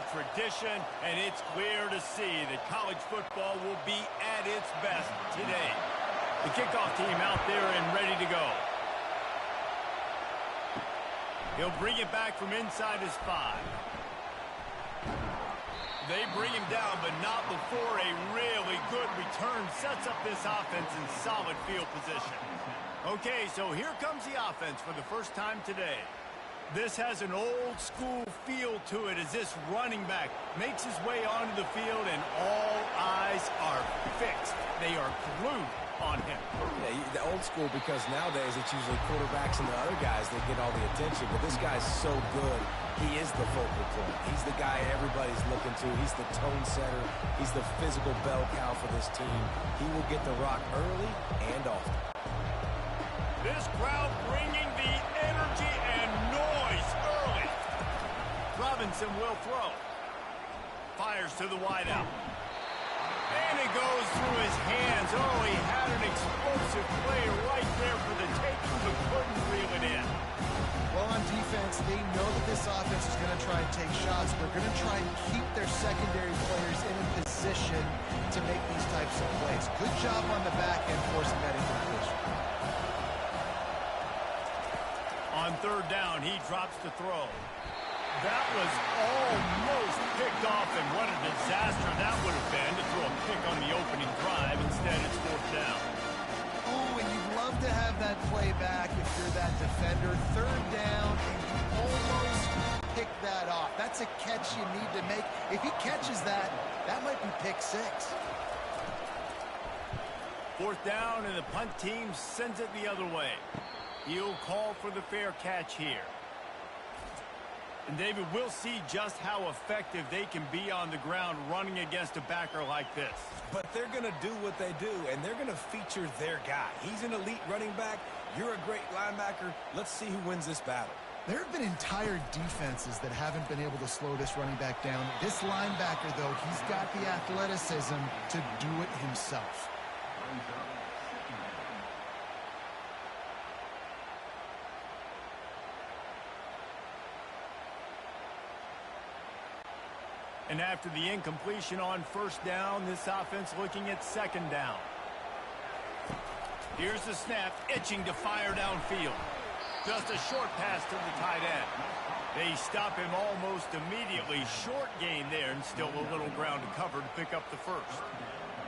tradition, and it's clear to see that college football will be at its best today. The kickoff team out there and ready to go. He'll bring it back from inside his 5. They bring him down, but not before a really good return sets up this offense in solid field position. Okay, so here comes the offense for the first time today. This has an old-school feel to it as this running back makes his way onto the field, and all eyes are fixed. They are glued on him. Yeah, the old school, because nowadays it's usually quarterbacks and the other guys that get all the attention, but this guy's so good. He is the focal point. He's the guy everybody's looking to. He's the tone setter. He's the physical bell cow for this team. He will get the rock early and often. This crowd bringing the energy and noise early. Robinson will throw. Fires to the wideout. And it goes through his hands. Oh, he had an explosive play right there for the taking, but couldn't reel it in. Well, on defense, they know that this offense is going to try and take shots. They're going to try and keep their secondary players in a position to make these types of plays. Good job on the back end forcing that incompletion. On third down, he drops to throw. That was almost picked off, and what a disaster that would have been to throw a pick on the opening drive. Instead, it's fourth down. Oh, and you'd love to have that play back if you're that defender. Third down, and you almost pick that off. That's a catch you need to make. If he catches that, that might be pick 6. Fourth down, and the punt team sends it the other way. He'll call for the fair catch here. And, David, we'll see just how effective they can be on the ground running against a backer like this. But they're going to do what they do, and they're going to feature their guy. He's an elite running back. You're a great linebacker. Let's see who wins this battle. There have been entire defenses that haven't been able to slow this running back down. This linebacker, though, he's got the athleticism to do it himself. And after the incompletion on first down, this offense looking at second down. Here's the snap, itching to fire downfield. Just a short pass to the tight end. They stop him almost immediately. Short gain there, and still a little ground to cover to pick up the first.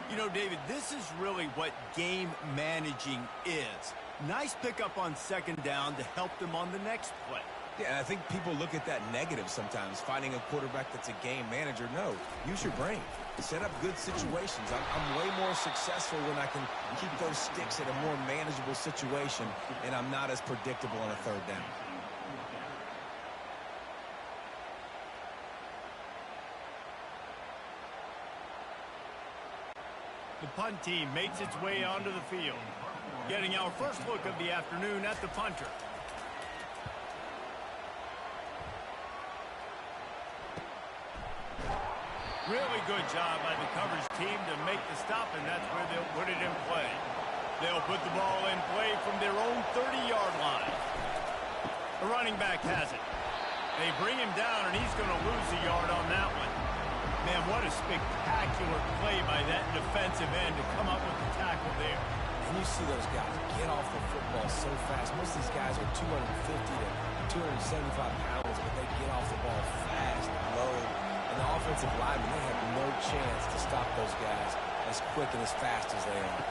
You know, David, this is really what game managing is. Nice pickup on second down to help them on the next play. Yeah, I think people look at that negative sometimes, finding a quarterback that's a game manager. No, use your brain. Set up good situations. I'm way more successful when I can keep those sticks at a more manageable situation, and I'm not as predictable on a third down. The punt team makes its way onto the field. Getting our first look of the afternoon at the punter. Really good job by the coverage team to make the stop, and that's where they'll put it in play. They'll put the ball in play from their own 30-yard line. The running back has it. They bring him down, and he's going to lose a yard on that one. Man, what a spectacular play by that defensive end to come up with the tackle there. And you see those guys get off the football so fast. Most of these guys are 250 to 275 pounds, but they get off the ball fast, low. And the offensive linemen, they have no chance to stop those guys as quick and as fast as they are.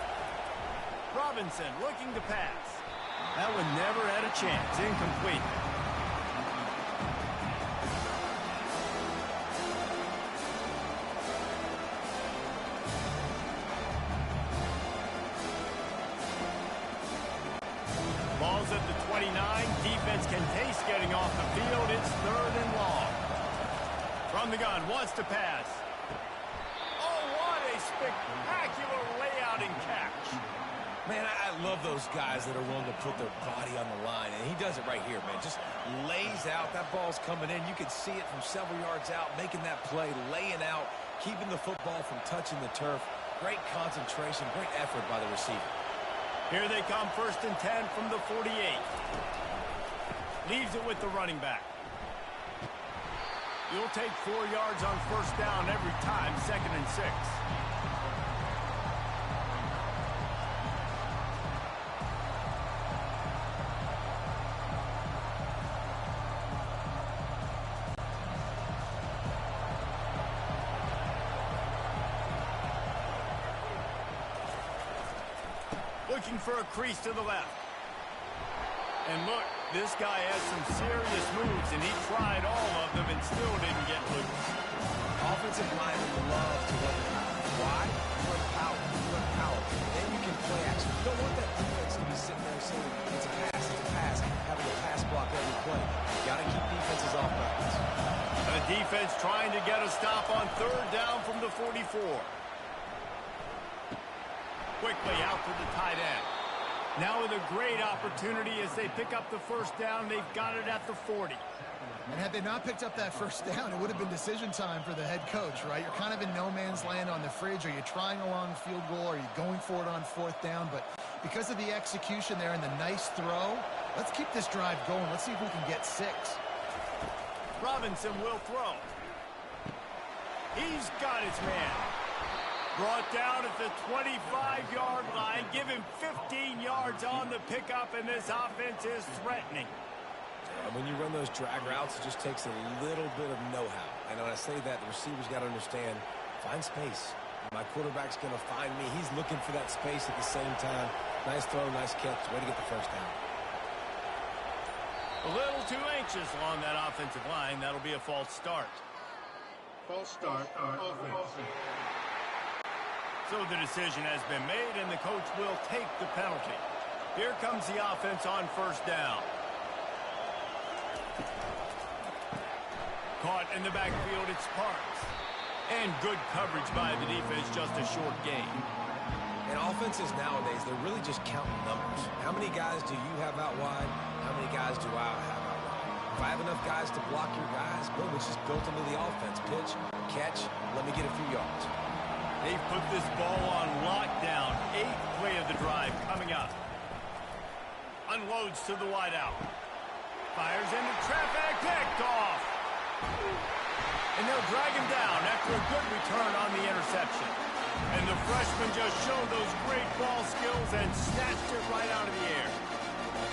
Robinson looking to pass. That one never had a chance. Incomplete. Ball's at the 29. Defense can taste getting off the field. It's third and long. From the gun, wants to pass. Oh, what a spectacular layout and catch. Man, I love those guys that are willing to put their body on the line, and he does it right here, man. Just lays out. That ball's coming in. You can see it from several yards out, making that play, laying out, keeping the football from touching the turf. Great concentration, great effort by the receiver. Here they come, 1st and 10 from the 48. Leaves it with the running back. You'll take 4 yards on first down every time, 2nd and 6. Looking for a crease to the left. And look, this guy has some serious moves, and he tried all of them and still didn't get loose. Offensive linemen love to run power. Why? You run power. You run power. Then you can play action. You don't want that defense to be sitting there saying, it's a pass, it's a pass, having a pass block every play. You got to keep defenses off balance. The defense trying to get a stop on 3rd down from the 44. Quickly out to the tight end. Now with a great opportunity as they pick up the first down. They've got it at the 40. And had they not picked up that first down, it would have been decision time for the head coach, right? You're kind of in no man's land on the fridge. Are you trying a long field goal? Are you going for it on 4th down? But because of the execution there and the nice throw, let's keep this drive going. Let's see if we can get 6. Robinson will throw. He's got his man. Brought down at the 25-yard line. Give him 15 yards on the pickup, and this offense is threatening. And when you run those drag routes, it just takes a little bit of know-how. And when I say that, the receivers got to understand, find space. My quarterback's going to find me. He's looking for that space at the same time. Nice throw, nice catch. Way to get the first down. A little too anxious along that offensive line. That'll be a false start. False start on offense. So the decision has been made, and the coach will take the penalty. Here comes the offense on first down. Caught in the backfield, it's Parks. And good coverage by the defense, just a short gain. And offenses nowadays, they're really just counting numbers. How many guys do you have out wide? How many guys do I have out wide? If I have enough guys to block your guys, boom, it's just built into the offense. Pitch, catch, let me get a few yards. They've put this ball on lockdown. 8th play of the drive coming up. Unloads to the wideout. Fires into traffic, picked off. And they'll drag him down after a good return on the interception. And the freshman just showed those great ball skills and snatched it right out of the air.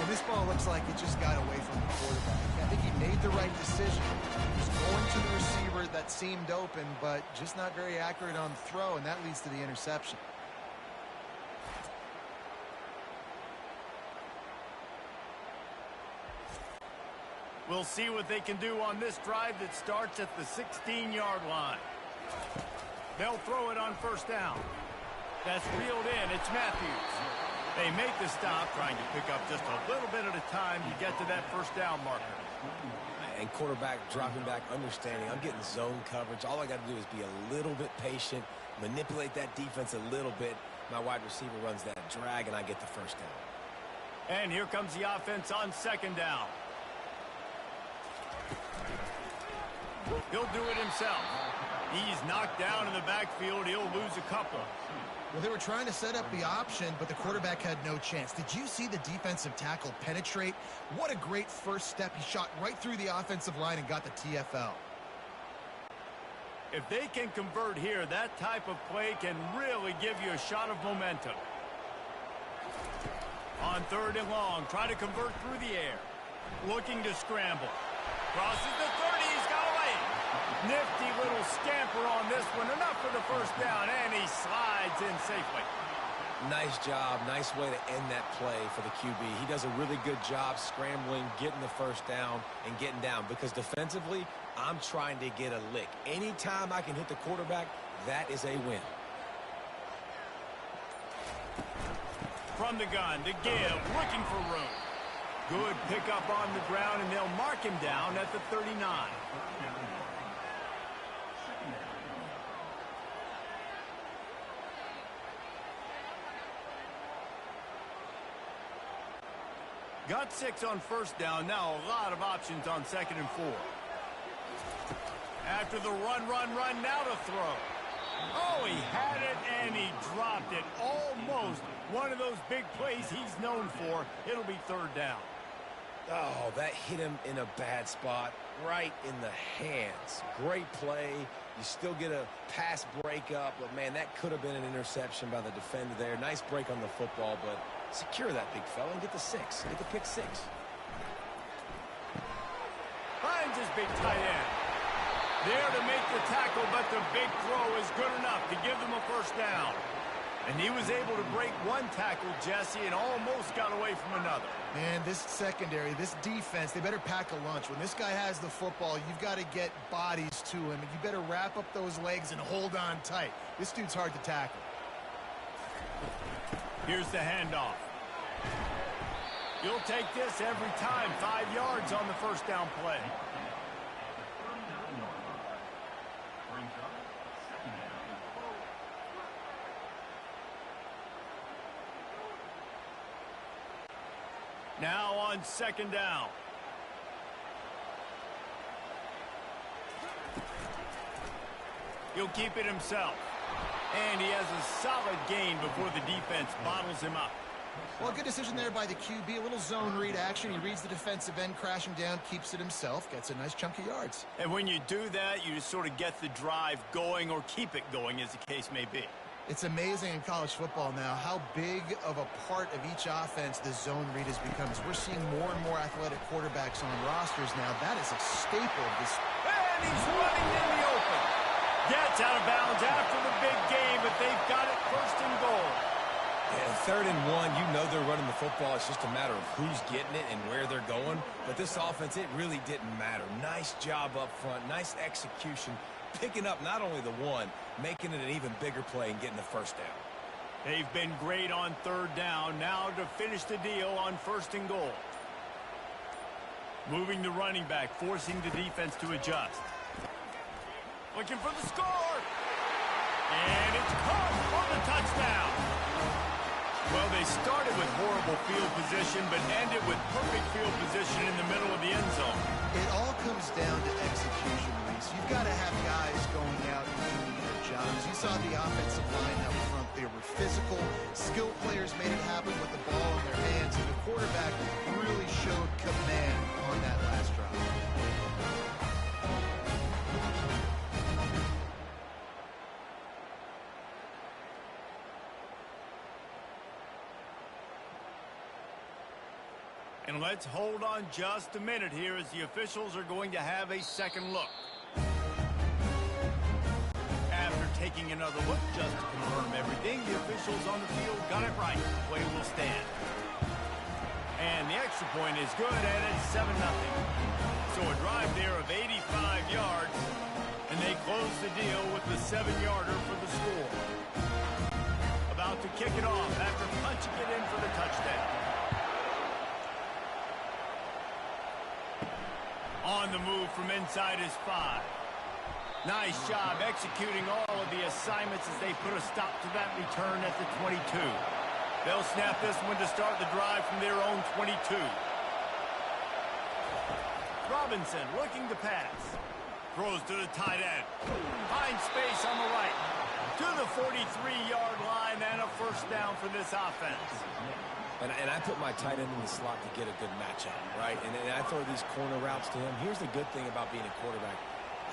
And this ball looks like it just got away from the quarterback. I think he made the right decision. He was going to the receiver that seemed open, but just not very accurate on the throw, and that leads to the interception. We'll see what they can do on this drive that starts at the 16-yard line. They'll throw it on first down. That's reeled in. It's Matthews. They make the stop, trying to pick up just a little bit at a time to get to that first down marker. And quarterback dropping back, understanding, I'm getting zone coverage. All I got to do is be a little bit patient, manipulate that defense a little bit. My wide receiver runs that drag, and I get the first down. And here comes the offense on 2nd down. He'll do it himself. He's knocked down in the backfield. He'll lose a couple. Well, they were trying to set up the option, but the quarterback had no chance. Did you see the defensive tackle penetrate? What a great first step. He shot right through the offensive line and got the TFL. If they can convert here, that type of play can really give you a shot of momentum. On 3rd and long, try to convert through the air. Looking to scramble. Crosses the 30, he's got away. Nifty little scamper on this one. Enough for the first down, and he slides in safely. Nice job. Nice way to end that play for the QB. He does a really good job scrambling, getting the first down, and getting down. Because defensively, I'm trying to get a lick. Anytime I can hit the quarterback, that is a win. From the gun to give, looking for room. Good pickup on the ground, and they'll mark him down at the 39. Got 6 on first down. Now a lot of options on 2nd and 4. After the run, now to throw. Oh, he had it, and he dropped it. Almost one of those big plays he's known for. It'll be 3rd down. Oh, that hit him in a bad spot, right in the hands. Great play. You still get a pass breakup, but, man, that could have been an interception by the defender there. Nice break on the football, but secure that big fella and get the 6. Get the pick 6. Finds his big tight end. There to make the tackle, but the big throw is good enough to give them a first down. And he was able to break one tackle, Jesse, and almost got away from another. Man, this secondary, this defense, they better pack a lunch. When this guy has the football, you've got to get bodies to him, and you better wrap up those legs and hold on tight. This dude's hard to tackle. Here's the handoff. You'll take this every time. 5 yards on the first down play. Now on second down. He'll keep it himself. And he has a solid gain before the defense bottles him up. Well, good decision there by the QB. A little zone read action. He reads the defensive end crashing down, keeps it himself, gets a nice chunk of yards. And when you do that, you just sort of get the drive going or keep it going, as the case may be. It's amazing in college football now how big of a part of each offense the zone read has become. As we're seeing more and more athletic quarterbacks on rosters now, that is a staple of this. And he's running in the open. Gets out of bounds after the big game, but they've got it first and goal. Yeah, 3rd and 1, you know they're running the football. It's just a matter of who's getting it and where they're going. But this offense, it really didn't matter. Nice job up front, nice execution. Picking up not only the one, making it an even bigger play and getting the first down. They've been great on 3rd down. Now to finish the deal on 1st and goal. Moving the running back, forcing the defense to adjust. Looking for the score. And it's caught for the touchdown. Well, they started with horrible field position, but ended with perfect field position in the middle of the end zone. It all comes down to execution, Reese. You've got to have guys going out and doing their jobs. You saw the offensive line up front. They were physical. Skilled players made it happen with the ball in their hands, and the quarterback really showed command on that last drive. And let's hold on just a minute here as the officials are going to have a second look. After taking another look just to confirm everything, the officials on the field got it right. Play will stand. And the extra point is good, and it's 7-0. So a drive there of 85 yards, and they close the deal with the 7-yarder for the score. About to kick it off after punching it in for the touchdown. On the move from inside his 5. Nice job executing all of the assignments as they put a stop to that return at the 22. They'll snap this one to start the drive from their own 22. Robinson looking to pass. Throws to the tight end. Finds space on the right. To the 43-yard line and a first down for this offense. And I put my tight end in the slot to get a good matchup, right? And I throw these corner routes to him. Here's the good thing about being a quarterback.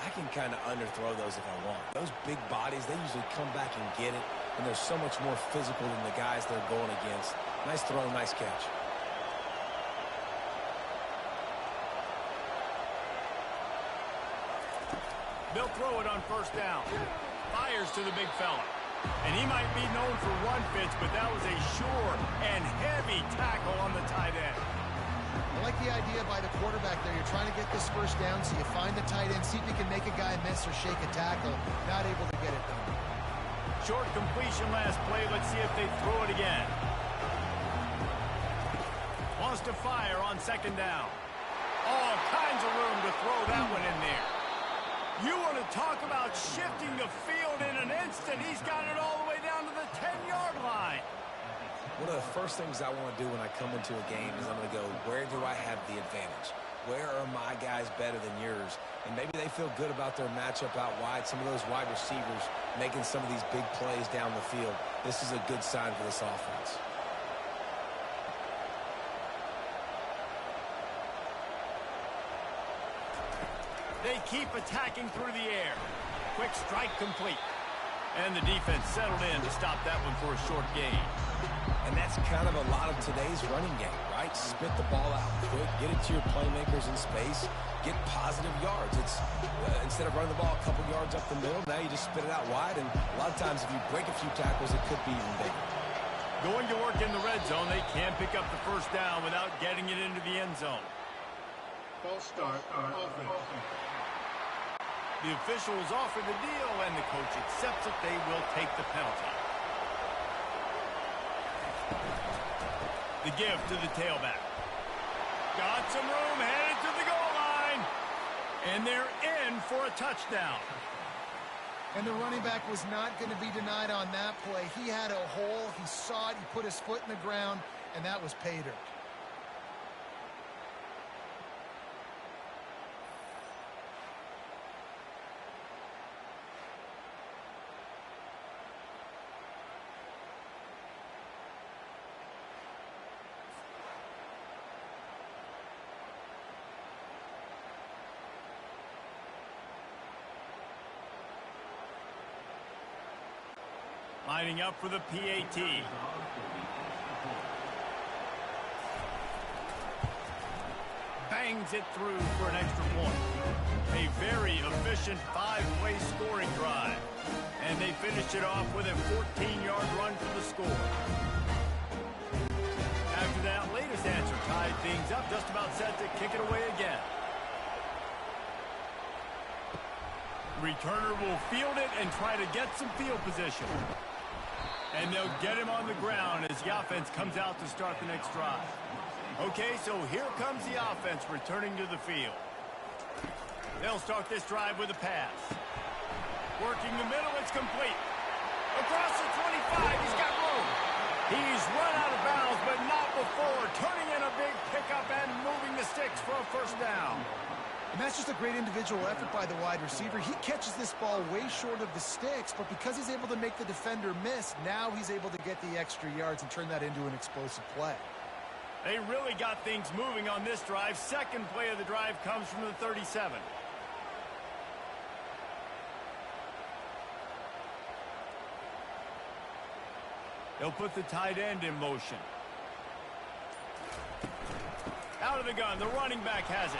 I can kind of underthrow those if I want. Those big bodies, they usually come back and get it, and they're so much more physical than the guys they're going against. Nice throw, nice catch. They'll throw it on first down. Fires to the big fella. And he might be known for run fits, but that was a sure and heavy tackle on the tight end. I like the idea by the quarterback there. You're trying to get this first down, so you find the tight end, see if you can make a guy miss or shake a tackle. Not able to get it done. Short completion last play. Let's see if they throw it again. Wants to fire on second down. All kinds of room to throw that one in there. You want to talk about shifting the field in an instant. He's got it all the way down to the 10-yard line. One of the first things I want to do when I come into a game is I'm going to go, where do I have the advantage? Where are my guys better than yours? And maybe they feel good about their matchup out wide. Some of those wide receivers making some of these big plays down the field. This is a good sign for this offense. keep attacking through the air. Quick strike complete. And the defense settled in to stop that one for a short gain. And that's kind of a lot of today's running game, right? Spit the ball out quick, get it to your playmakers in space, get positive yards. It's instead of running the ball a couple yards up the middle, now you just spit it out wide, and a lot of times if you break a few tackles, it could be even bigger. Going to work in the red zone, they can't pick up the first down without getting it into the end zone. False start, offense. The officials offer the deal, and the coach accepts it. They will take the penalty. The give to the tailback. Got some room, headed to the goal line. And they're in for a touchdown. And the running back was not going to be denied on that play. He had a hole. He saw it. He put his foot in the ground, and that was pay dirt. Lining up for the PAT. Bangs it through for an extra point. A very efficient 5-play scoring drive. And they finished it off with a 14-yard run for the score. After that latest answer tied things up, just about set to kick it away again. Returner will field it and try to get some field position. And they'll get him on the ground as the offense comes out to start the next drive. Okay, so here comes the offense returning to the field. They'll start this drive with a pass. Working the middle, it's complete. Across the 25, he's got room. He's run out of bounds, but not before. Turning in a big pickup and moving the sticks for a first down. And that's just a great individual effort by the wide receiver. He catches this ball way short of the sticks, but because he's able to make the defender miss, now he's able to get the extra yards and turn that into an explosive play. They really got things moving on this drive. Second play of the drive comes from the 37. They'll put the tight end in motion. Out of the gun, the running back has it.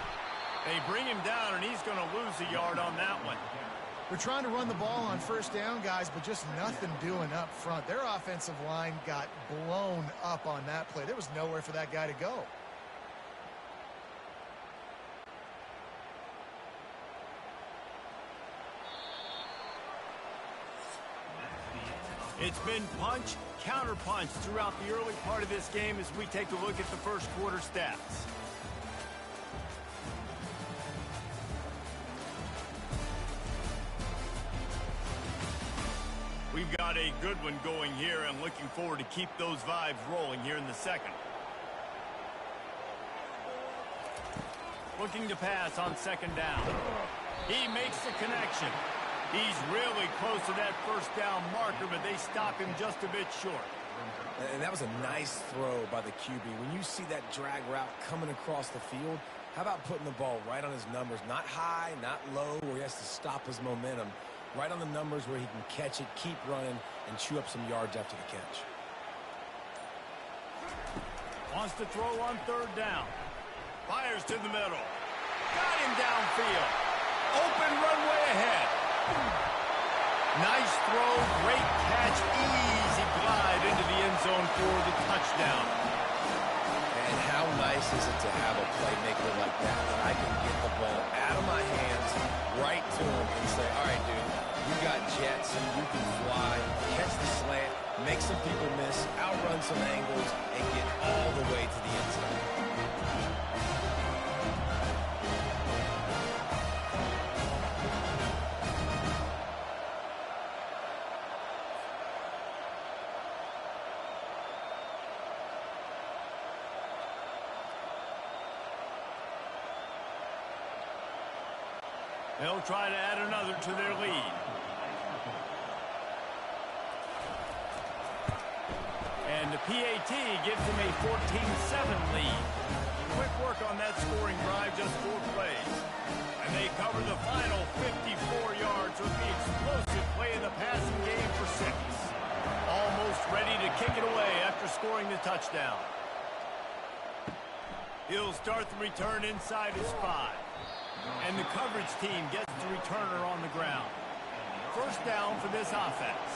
They bring him down, and he's going to lose a yard on that one. They're trying to run the ball on first down, guys, but just nothing doing up front. Their offensive line got blown up on that play. There was nowhere for that guy to go. It's been punch, counter-punch throughout the early part of this game as we take a look at the first quarter stats. We've got a good one going here and looking forward to keep those vibes rolling here in the second. Looking to pass on second down. He makes the connection. He's really close to that first down marker, but they stop him just a bit short. And that was a nice throw by the QB. When you see that drag route coming across the field, how about putting the ball right on his numbers? Not high, not low, where he has to stop his momentum. Right on the numbers where he can catch it, keep running, and chew up some yards after the catch. Wants to throw on third down. Fires to the middle. Got him downfield. Open runway ahead. Nice throw, great catch, easy glide into the end zone for the touchdown. And how nice is it to have a playmaker like that I can get the ball out of my hands, right to him, and say, all right, dude, you got jets, and you can fly, catch the slant, make some people miss, outrun some angles, and get all the way to the end zone. They'll try to add another to their lead. And the PAT gives them a 14-7 lead. quick work on that scoring drive, just 4 plays. And they cover the final 54 yards with the explosive play in the passing game for 6. Almost ready to kick it away after scoring the touchdown. He'll start the return inside his 5. And the coverage team gets the returner on the ground. First down for this offense.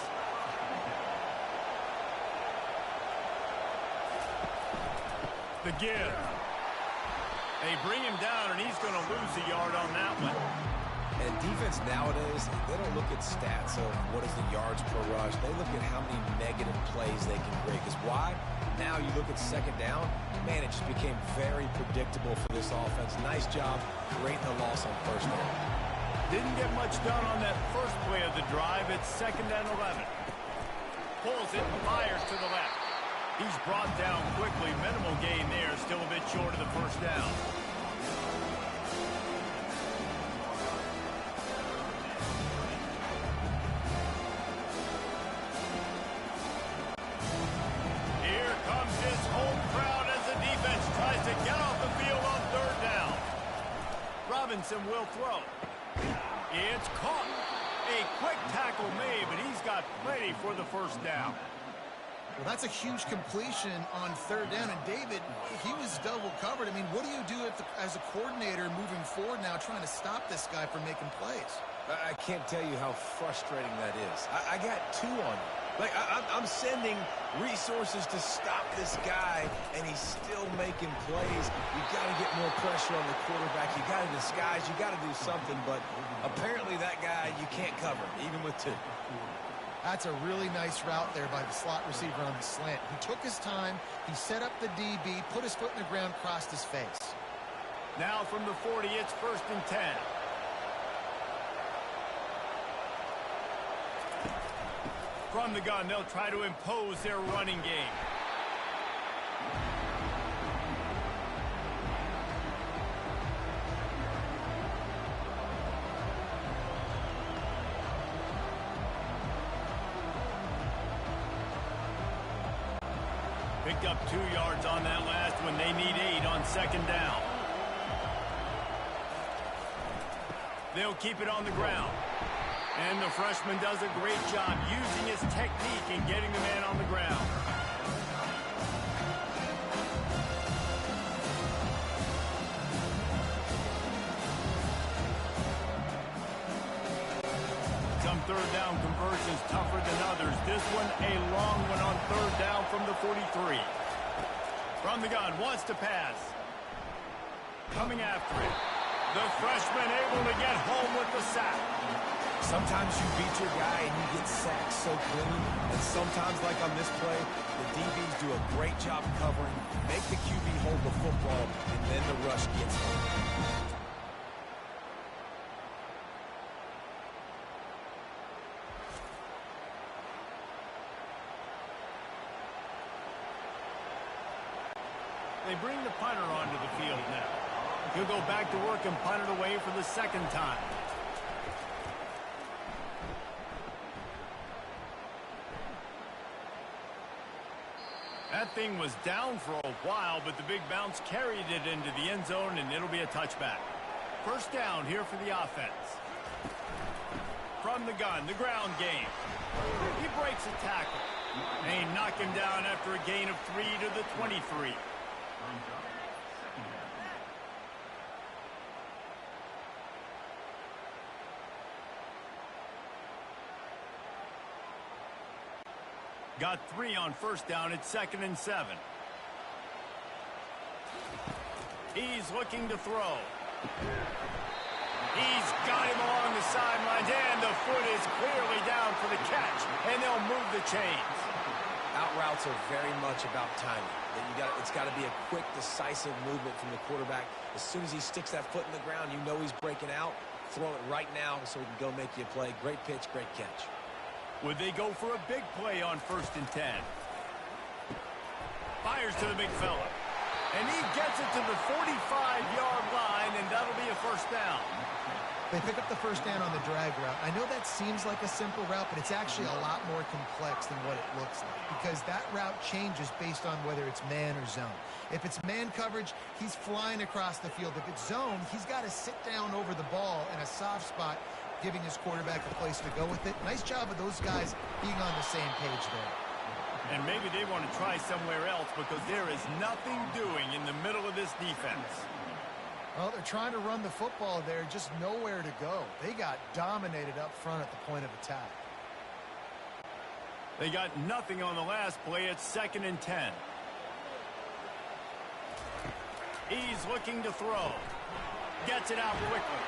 The give. They bring him down, and he's going to lose a yard on that one. And defense nowadays, they don't look at stats of what is the yards per rush. They look at how many negative plays they can create. Because why? Now you look at second down, man, it just became very predictable for this offense. Nice job creating the loss on first down. Didn't get much done on that first play of the drive. It's 2nd and 11. Pulls it and fires to the left. He's brought down quickly. Minimal gain there. Still a bit short of the first down. Here comes this home crowd as the defense tries to get off the field on 3rd down. Robinson will throw. It's caught. A quick tackle made, but he's got plenty for the first down. Well, that's a huge completion on 3rd down. And David, he was double covered. I mean, what do you do as a coordinator moving forward now trying to stop this guy from making plays? I can't tell you how frustrating that is. I got 2 on you. Like, I'm sending resources to stop this guy, and he's still making plays. You got to get more pressure on the quarterback. You got to disguise. You got to do something. But apparently that guy, you can't cover, even with 2. That's a really nice route there by the slot receiver on the slant. He took his time. He set up the DB, put his foot in the ground, crossed his face. Now from the 40, it's 1st and 10. From the gun, they'll try to impose their running game. Picked up 2 yards on that last one. They need 8 on 2nd down. They'll keep it on the ground. And the freshman does a great job using his technique and getting the man on the ground. Some 3rd down conversions tougher than others. This one a long one on 3rd down from the 43. From the gun, wants to pass. Coming after it. The freshman able to get home with the sack. Sometimes you beat your guy and you get sacked so clean. And sometimes, like on this play, the DBs do a great job covering, make the QB hold the football, and then the rush gets home. They bring the punter onto the field now. He'll go back to work and punt it away for the 2nd time. That thing was down for a while, but the big bounce carried it into the end zone, and it'll be a touchback. First down here for the offense. From the gun, the ground game. He breaks a tackle. And he knocked him down after a gain of 3 to the 23. Got 3 on first down at 2nd and 7. He's looking to throw. He's got him along the sidelines, and the foot is clearly down for the catch, and they'll move the chains. Out routes are very much about timing. It's got to be a quick, decisive movement from the quarterback. As soon as he sticks that foot in the ground, you know he's breaking out. Throw it right now so he can go make you a play. Great pitch, great catch. Would they go for a big play on 1st and 10? Fires to the big fella. And he gets it to the 45-yard line, and that'll be a first down. They pick up the first down on the drag route. I know that seems like a simple route, but it's actually a lot more complex than what it looks like because that route changes based on whether it's man or zone. If it's man coverage, he's flying across the field. If it's zone, he's got to sit down over the ball in a soft spot, giving his quarterback a place to go with it. Nice job of those guys being on the same page there. And maybe they want to try somewhere else because there is nothing doing in the middle of this defense. Well, they're trying to run the football there, just nowhere to go. They got dominated up front at the point of attack. They got nothing on the last play. It's 2nd and 10. He's looking to throw. Gets it out quickly.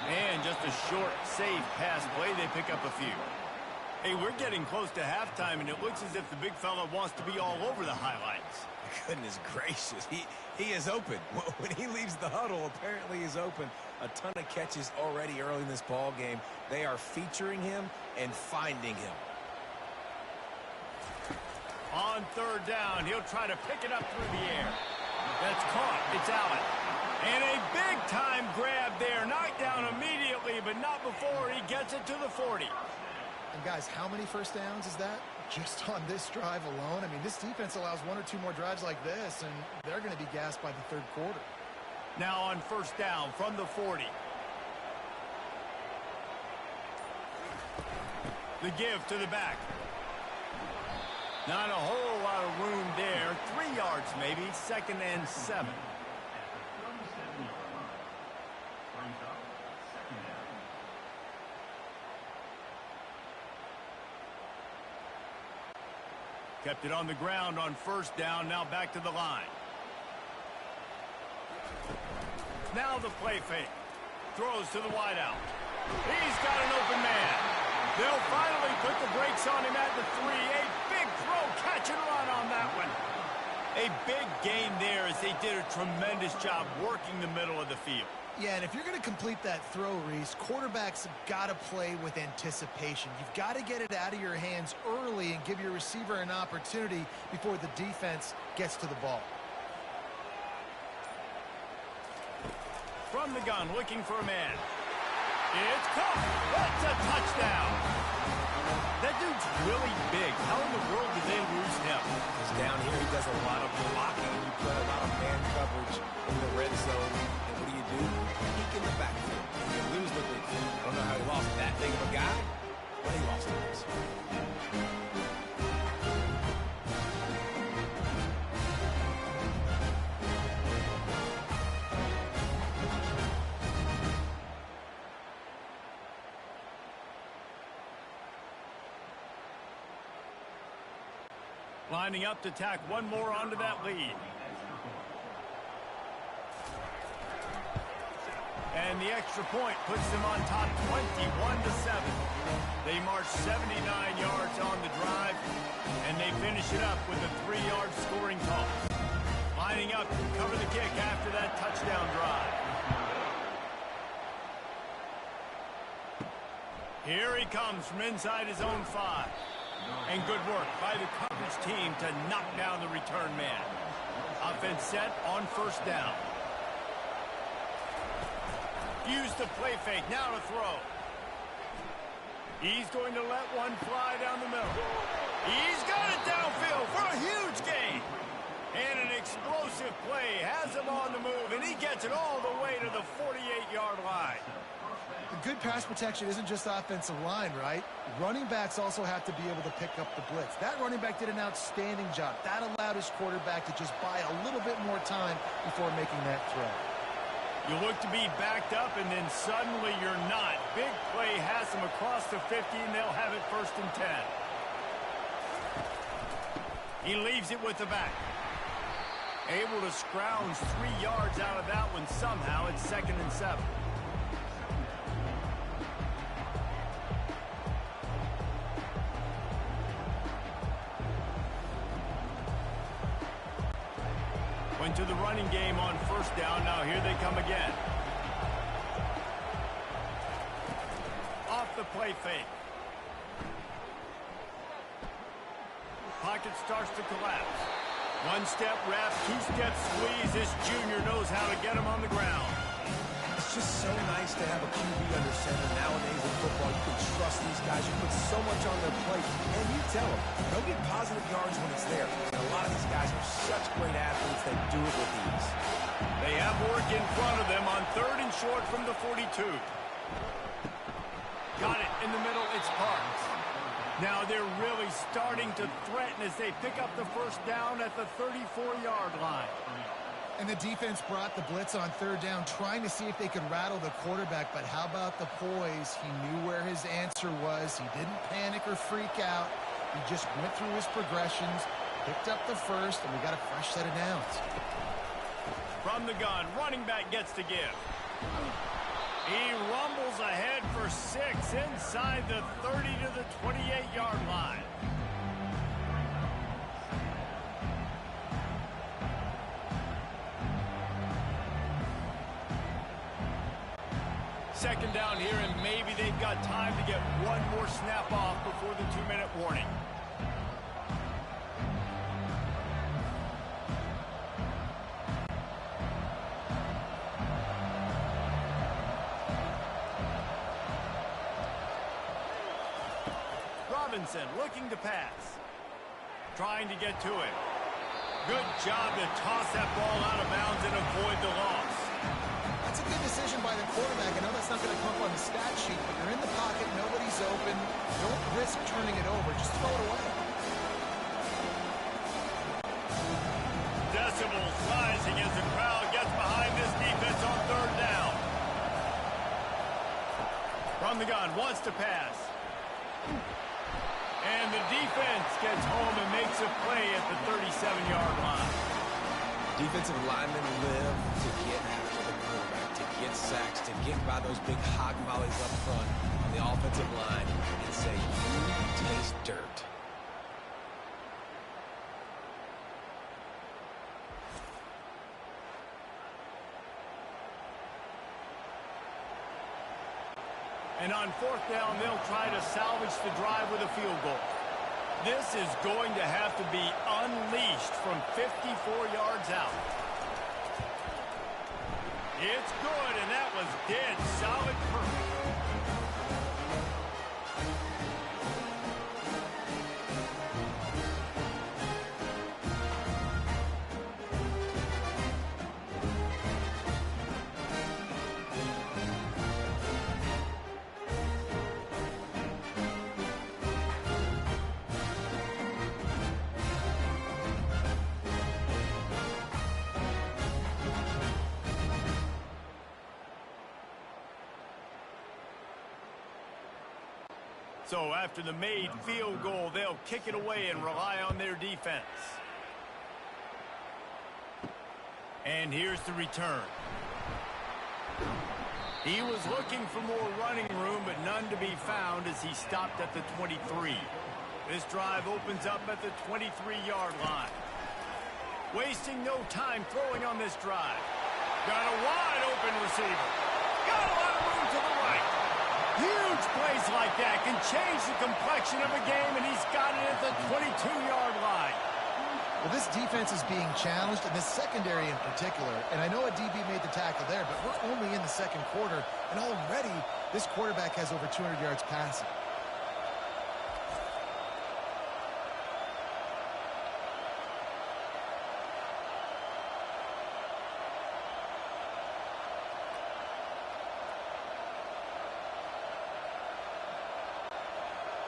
And just a short, safe pass play. They pick up a few. Hey, we're getting close to halftime, and it looks as if the big fella wants to be all over the highlights. Goodness gracious, he is open. When he leaves the huddle, apparently he's open. A ton of catches already early in this ball game. They are featuring him and finding him. On 3rd down, he'll try to pick it up through the air. That's caught. It's Allen. And a big-time grab there. Knocked down immediately, but not before he gets it to the 40. And guys, how many first downs is that? Just on this drive alone? I mean, this defense allows 1 or 2 more drives like this, and they're going to be gassed by the 3rd quarter. Now on 1st down from the 40. The give to the back. Not a whole lot of room there. 3 yards maybe. 2nd and 7. Kept it on the ground on 1st down. Now back to the line. Now the play fake. Throws to the wideout. He's got an open man. They'll finally put the brakes on him at the 3. A big throw, catch and run on that one. A big gain there as they did a tremendous job working the middle of the field. Yeah, and if you're going to complete that throw, Reese, quarterbacks have got to play with anticipation. You've got to get it out of your hands early and give your receiver an opportunity before the defense gets to the ball. From the gun, looking for a man. It's caught. That's a touchdown. That dude's really big. How in the world did they lose him? Because down here he does a lot of blocking. You play a lot of man coverage in the red zone. And what do? Peek in the backfield. And you lose the big field. I don't know how he lost that big of a guy, but he lost it. Lining up to tack one more onto that lead. And the extra point puts them on top 21-7. They march 79 yards on the drive, and they finish it up with a 3-yard scoring toss. Lining up to cover the kick after that touchdown drive. Here he comes from inside his own 5. And good work by the coverage team to knock down the return man. Offense set on 1st down. Use the play fake, now to throw. He's going to let one fly down the middle. He's got it downfield for a huge gain. And an explosive play has him on the move, and he gets it all the way to the 48-yard line. Good pass protection isn't just offensive line, right? Running backs also have to be able to pick up the blitz. That running back did an outstanding job. That allowed his quarterback to just buy a little bit more time before making that throw. You look to be backed up, and then suddenly you're not. Big play has them across the 50, and they'll have it 1st and 10. He leaves it with the back. Able to scrounge 3 yards out of that one somehow. It's 2nd and 7. Went to the running game on 1st down. Now here they come again. Off the play fake. Pocket starts to collapse. 1-step wrap, 2-step squeeze. This junior knows how to get him on the ground. It's It's just so nice to have a QB under center. Nowadays in football, you can trust these guys. You put so much on their plate, and you tell them, they'll get positive yards when it's there. And a lot of these guys are such great athletes, they do it with ease. They have work in front of them on 3rd and short from the 42. Got it in the middle. It's Parks. Now they're really starting to threaten as they pick up the first down at the 34-yard line. And the defense brought the blitz on 3rd down, trying to see if they could rattle the quarterback. But how about the poise? He knew where his answer was. He didn't panic or freak out. He just went through his progressions, picked up the first, and we got a fresh set of downs. From the gun, running back gets to give. He rumbles ahead for 6 inside the 30 to the 28-yard line. Second down here, and maybe they've got time to get one more snap off before the 2-minute warning. Robinson looking to pass. Trying to get to it. Good job to toss that ball out of bounds and avoid the loss. That's a good decision by the quarterback. I know that's not going to come up on the stat sheet, but you're in the pocket, nobody's open. Don't risk turning it over. Just throw it away. Decibels rising as the crowd gets behind this defense on 3rd down. From the gun, wants to pass. And the defense gets home and makes a play at the 37-yard line. Defensive linemen live to get after the quarterback, to get sacks, to get by those big hog volleys up front on the offensive line and say, you taste dirt. And on 4th down, they'll try to salvage the drive with a field goal. This is going to have to be unleashed from 54 yards out. It's good, and that was dead solid perfect. So after the made field goal, they'll kick it away and rely on their defense. And here's the return. He was looking for more running room, but none to be found as he stopped at the 23. This drive opens up at the 23-yard line. Wasting no time throwing on this drive. Got a wide open receiver. Got a lot of room to the right. Huge plays like that can change the complexion of a game, and he's got it at the 22-yard line. Well, this defense is being challenged, and this secondary in particular. And I know a DB made the tackle there, but we're only in the 2nd quarter, and already this quarterback has over 200 yards passing.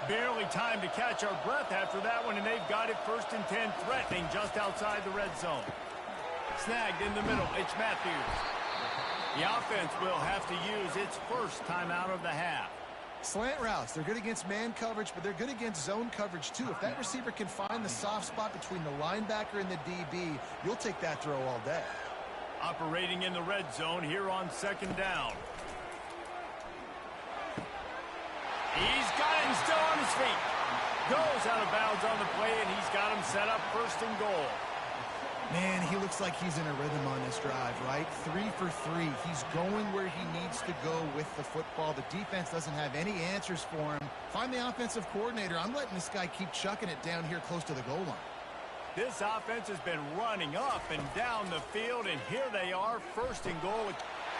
Barely time to catch our breath after that one, and they've got it 1st and 10, threatening just outside the red zone. Snagged in the middle, it's Matthews. The offense will have to use its first timeout of the half. Slant routes, they're good against man coverage, but they're good against zone coverage too. If that receiver can find the soft spot between the linebacker and the DB, you'll take that throw all day. Operating in the red zone here on 2nd down. He's got it and still on his feet. Goes out of bounds on the play, and he's got him set up 1st and goal. Man, he looks like he's in a rhythm on this drive, right? 3 for 3. He's going where he needs to go with the football. The defense doesn't have any answers for him. Find the offensive coordinator. I'm letting this guy keep chucking it down here close to the goal line. This offense has been running up and down the field, and here they are, 1st and goal.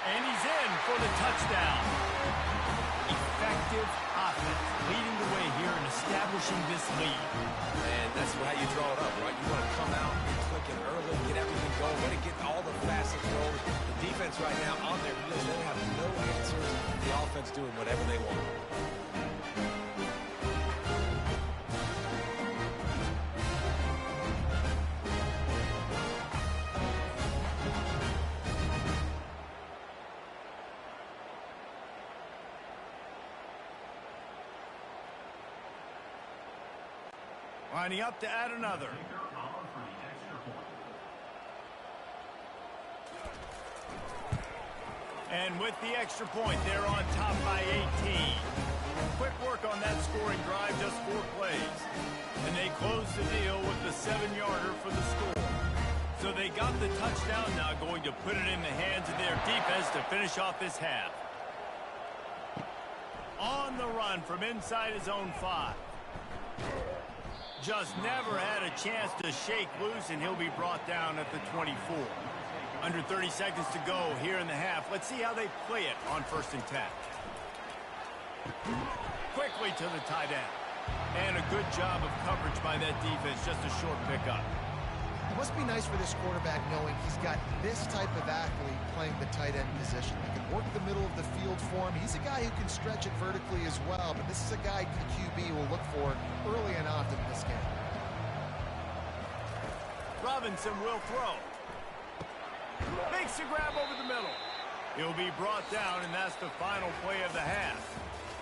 And he's in for the touchdown. Effective offense leading the way here and establishing this lead. And that's how you draw it up, right? You want to come out, get clicking early, get everything going, want to get all the facets rolling. The defense right now on their heels, they have no answers. The offense doing whatever they want. Lining up to add another. And with the extra point, they're on top by 18. Quick work on that scoring drive, just 4 plays. And they close the deal with the 7-yarder for the score. So they got the touchdown, now going to put it in the hands of their defense to finish off this half. On the run from inside his own 5. Just never had a chance to shake loose, and he'll be brought down at the 24. Under 30 seconds to go here in the half. Let's see how they play it on 1st and 10. Quickly to the tight end. And a good job of coverage by that defense. Just a short pickup. It must be nice for this quarterback knowing he's got this type of athlete playing the tight end position. He can work the middle of the field for him. He's a guy who can stretch it vertically as well, but this is a guy the QB will look for early and often in this game. Robinson will throw. Makes a grab over the middle. He'll be brought down, and that's the final play of the half.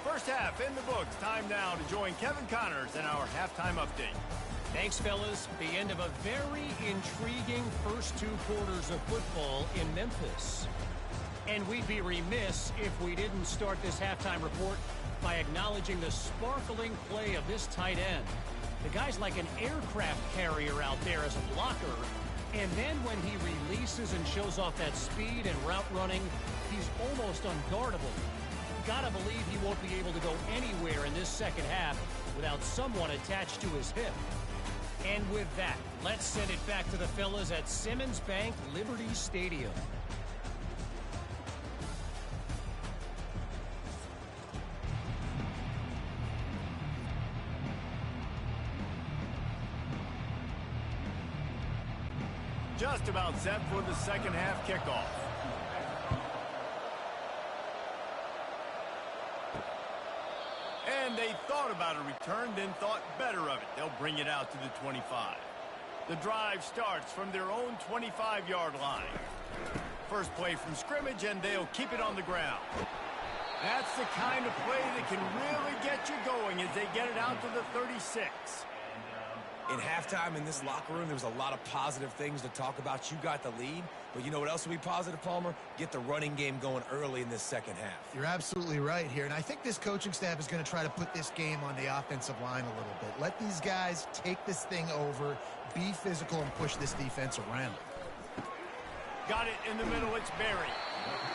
First half in the books. Time now to join Kevin Connors in our halftime update. Thanks, fellas. The end of a very intriguing first 2 quarters of football in Memphis. And we'd be remiss if we didn't start this halftime report by acknowledging the sparkling play of this tight end. The guy's like an aircraft carrier out there as a blocker. And then when he releases and shows off that speed and route running, he's almost unguardable. Gotta believe he won't be able to go anywhere in this second half without someone attached to his hip. And with that, let's send it back to the fellas at Simmons Bank Liberty Stadium. Just about set for the second half kickoff. And they thought about a return, then thought better of it. They'll bring it out to the 25. The drive starts from their own 25-yard line. First play from scrimmage, and they'll keep it on the ground. That's the kind of play that can really get you going as they get it out to the 36. In halftime in this locker room, there was a lot of positive things to talk about. You got the lead, but you know what else will be positive, Palmer? Get the running game going early in this second half. You're absolutely right here, and I think this coaching staff is going to try to put this game on the offensive line a little bit. Let these guys take this thing over, be physical, and push this defense around. Got it in the middle, it's Barry.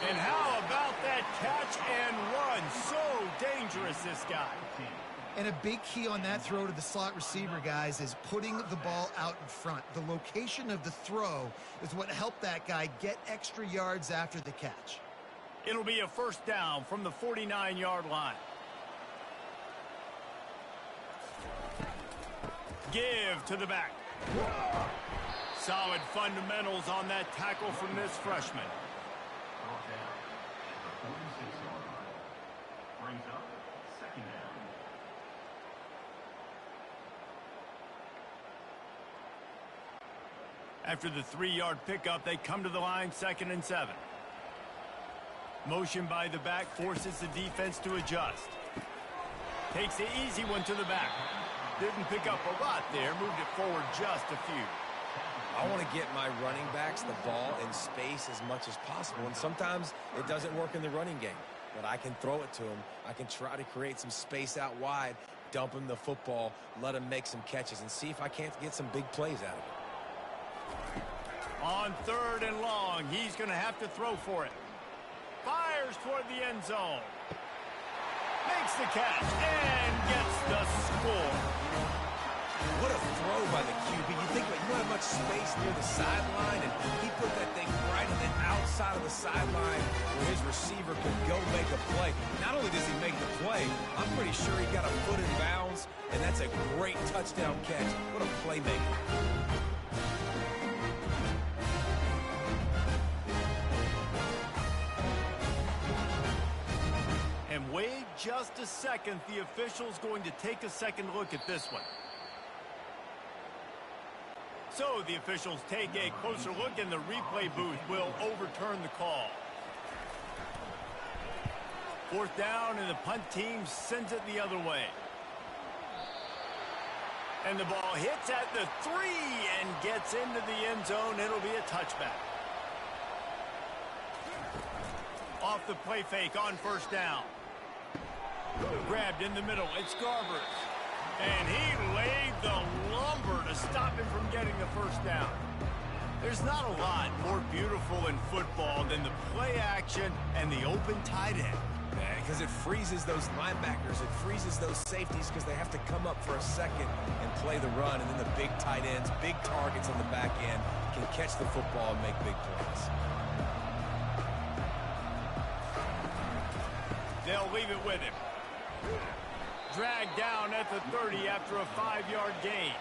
And how about that catch and run? So dangerous, this guy. And a big key on that throw to the slot receiver, guys, is putting the ball out in front. The location of the throw is what helped that guy get extra yards after the catch. It'll be a first down from the 49-yard line. Give to the back. Solid fundamentals on that tackle from this freshman. After the 3-yard pickup, they come to the line, 2nd and 7. Motion by the back forces the defense to adjust. Takes the easy one to the back. Didn't pick up a lot there, moved it forward just a few. I want to get my running backs the ball in space as much as possible, and sometimes it doesn't work in the running game. But I can throw it to them. I can try to create some space out wide, dump him the football, let him make some catches, and see if I can't get some big plays out of it. On 3rd and long, he's going to have to throw for it. Fires toward the end zone. Makes the catch and gets the score. What a throw by the QB. You think about, you don't have much space near the sideline, and he put that thing right on the outside of the sideline where his receiver could go make a play. Not only does he make the play, I'm pretty sure he got a foot in bounds, and that's a great touchdown catch. What a playmaker. And wait just a second. The official's going to take a second look at this one. So the officials take a closer look, and the replay booth will overturn the call. Fourth down, and the punt team sends it the other way. And the ball hits at the 3 and gets into the end zone. It'll be a touchback. Off the play fake on first down. Grabbed in the middle. It's Garber. And he laid the lumber to stop him from getting the first down. There's not a lot more beautiful in football than the play action and the open tight end. Because it freezes those linebackers. It freezes those safeties because they have to come up for a second and play the run. And then the big tight ends, big targets on the back end can catch the football and make big plays. They'll leave it with him. Dragged down at the 30 after a 5-yard gain.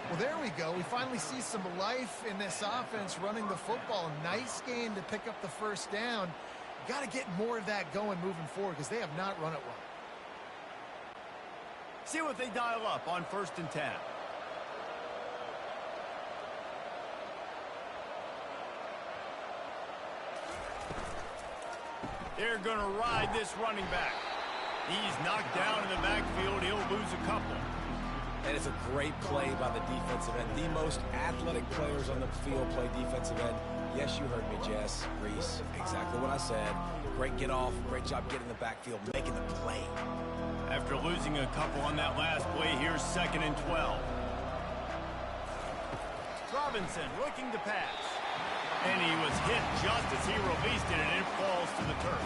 Well, there we go. We finally see some life in this offense running the football. Nice gain to pick up the first down. Got to get more of that going moving forward because they have not run it well. See what they dial up on 1st and 10. They're going to ride this running back. He's knocked down in the backfield. He'll lose a couple. And it's a great play by the defensive end. The most athletic players on the field play defensive end. Yes, you heard me, Jess, Reese. Exactly what I said. Great get off. Great job getting in the backfield, making the play. After losing a couple on that last play, here's 2nd and 12. Robinson looking to pass. And he was hit just as he released it, and it falls to the turf.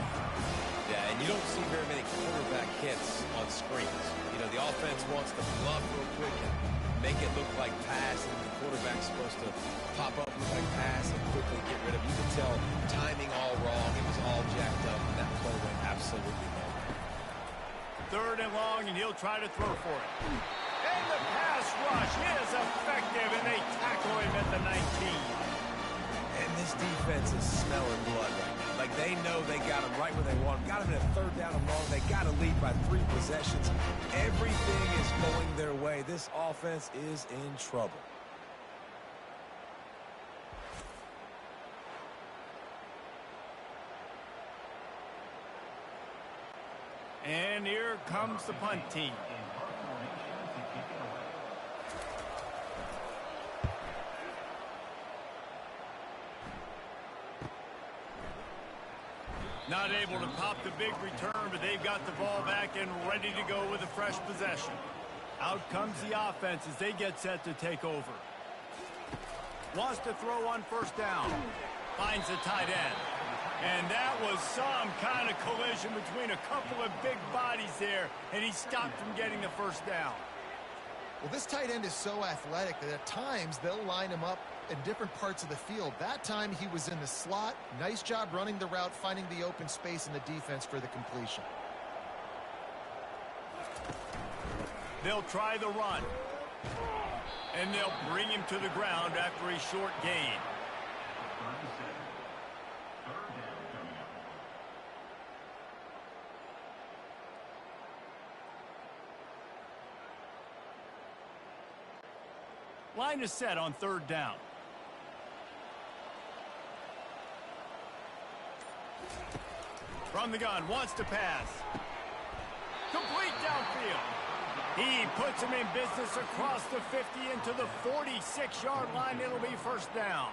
Yeah, and you don't see very many quarterback hits on screens. You know, the offense wants to bluff real quick and make it look like pass, and the quarterback's supposed to pop up, look like pass, and quickly get rid of it. You can tell timing all wrong. It was all jacked up, and that play went absolutely nowhere. 3rd and long, and he'll try to throw for it. And the pass rush is effective, and they tackle him at the 19. And this defense is smelling blood right now. Like, they know they got him right where they want him. Got him in a 3rd down and long. They got to lead by 3 possessions. Everything is going their way. This offense is in trouble. And here comes the punt team. Not able to pop the big return, but they've got the ball back and ready to go with a fresh possession. Out comes the offense as they get set to take over. Wants to throw on 1st down. Finds the tight end. And that was some kind of collision between a couple of big bodies there, and he stopped from getting the 1st down. Well, this tight end is so athletic that at times they'll line him up in different parts of the field. That time he was in the slot. Nice job running the route, finding the open space in the defense for the completion. They'll try the run. And they'll bring him to the ground after a short gain. Line is set on 3rd down. From the gun, wants to pass. Complete downfield. He puts him in business across the 50 into the 46-yard line. It'll be 1st down.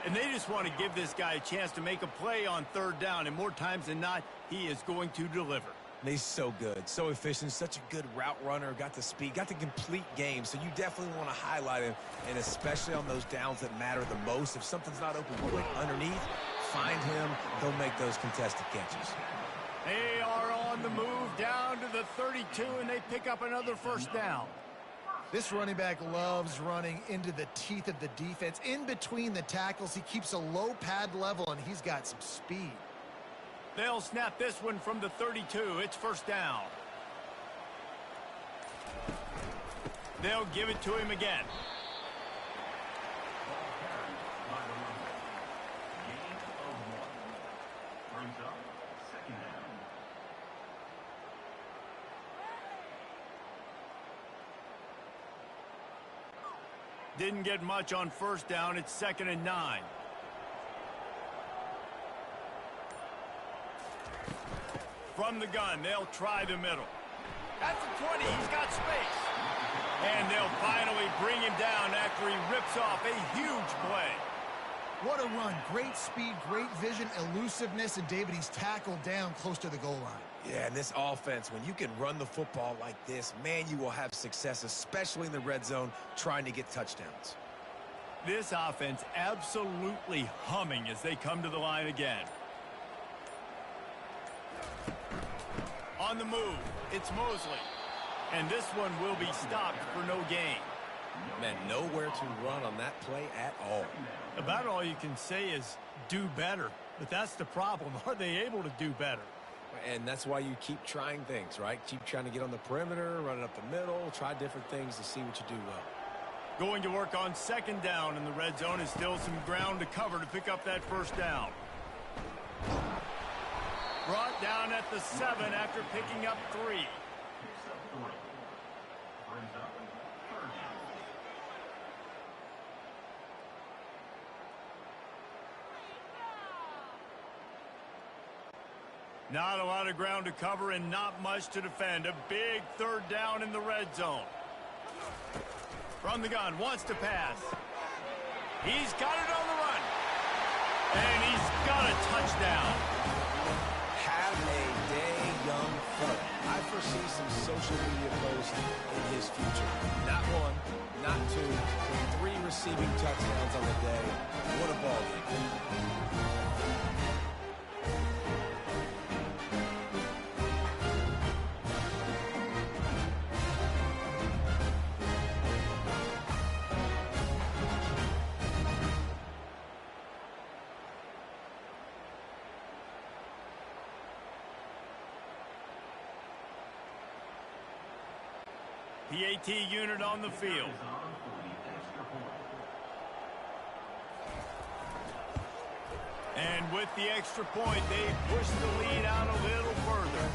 And they just want to give this guy a chance to make a play on 3rd down. And more times than not, he is going to deliver. He's so good, so efficient, such a good route runner, got the speed, got the complete game. So you definitely want to highlight him, and especially on those downs that matter the most. If something's not open quick underneath, find him. He'll make those contested catches. They are on the move down to the 32, and they pick up another 1st down. This running back loves running into the teeth of the defense. In between the tackles, he keeps a low pad level, and he's got some speed. They'll snap this one from the 32. It's first down. They'll give it to him again. Didn't get much on first down. It's 2nd and 9. From the gun, they'll try the middle. At the 20, he's got space. And they'll finally bring him down after he rips off a huge play. What a run. Great speed, great vision, elusiveness, and David, he's tackled down close to the goal line. Yeah, and this offense, when you can run the football like this, man, you will have success, especially in the red zone, trying to get touchdowns. This offense absolutely humming as they come to the line again. On the move, it's Mosley. And this one will be stopped for no gain. Man, nowhere to run on that play at all. About all you can say is do better. But that's the problem. Are they able to do better? And that's why you keep trying things, right? Keep trying to get on the perimeter, run it up the middle, try different things to see what you do well. Going to work on 2nd down in the red zone is still some ground to cover to pick up that first down. Brought down at the 7 after picking up 3. Not a lot of ground to cover and not much to defend. A big 3rd down in the red zone. From the gun, wants to pass. He's got it on the run. And he's got a touchdown. Have a day, young fella. I foresee some social media posts in his future. Not 1, not 2, but 3 receiving touchdowns on the day. What a ball game. PAT unit on the field. And with the extra point, they push the lead out a little further.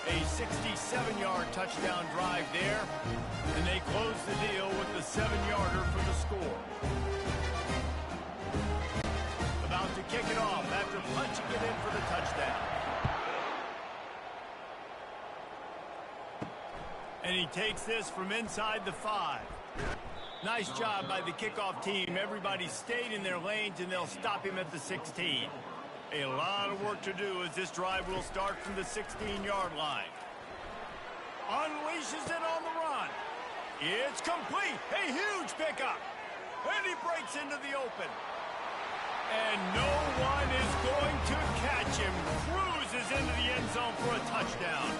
A 67-yard touchdown drive there, and they close the deal with the 7-yarder for the score. About to kick it off after punching it in for the touchdown. And he takes this from inside the 5. Nice job by the kickoff team. Everybody stayed in their lanes, and they'll stop him at the 16. A lot of work to do as this drive will start from the 16-yard line. Unleashes it on the run. It's complete. A huge pickup. And he breaks into the open. And no one is going to catch him. Cruises into the end zone for a touchdown.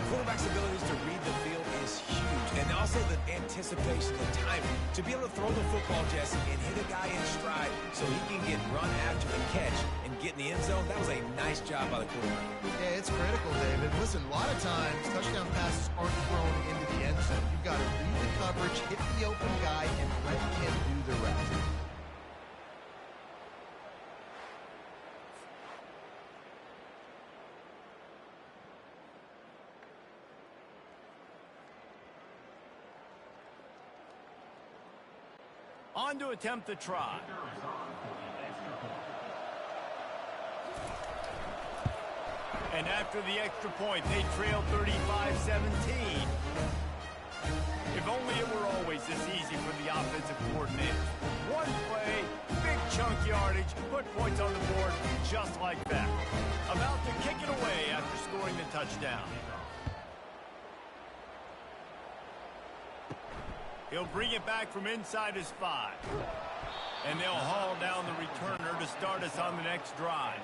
Quarterback's abilities to read the field is huge, and also the anticipation, the timing. To be able to throw the football, Jesse, and hit a guy in stride so he can get run after the catch and get in the end zone, that was a nice job by the quarterback. Yeah, it's critical, David. Listen, a lot of times, touchdown passes aren't thrown into the end zone. You've got to read the coverage, hit the open guy, and let him do the rest. On to attempt the try. And after the extra point, they trail 35-17. If only it were always this easy for the offensive coordinator. One play, big chunk yardage, put points on the board just like that. About to kick it away after scoring the touchdown. He'll bring it back from inside his 5. And they'll haul down the returner to start us on the next drive.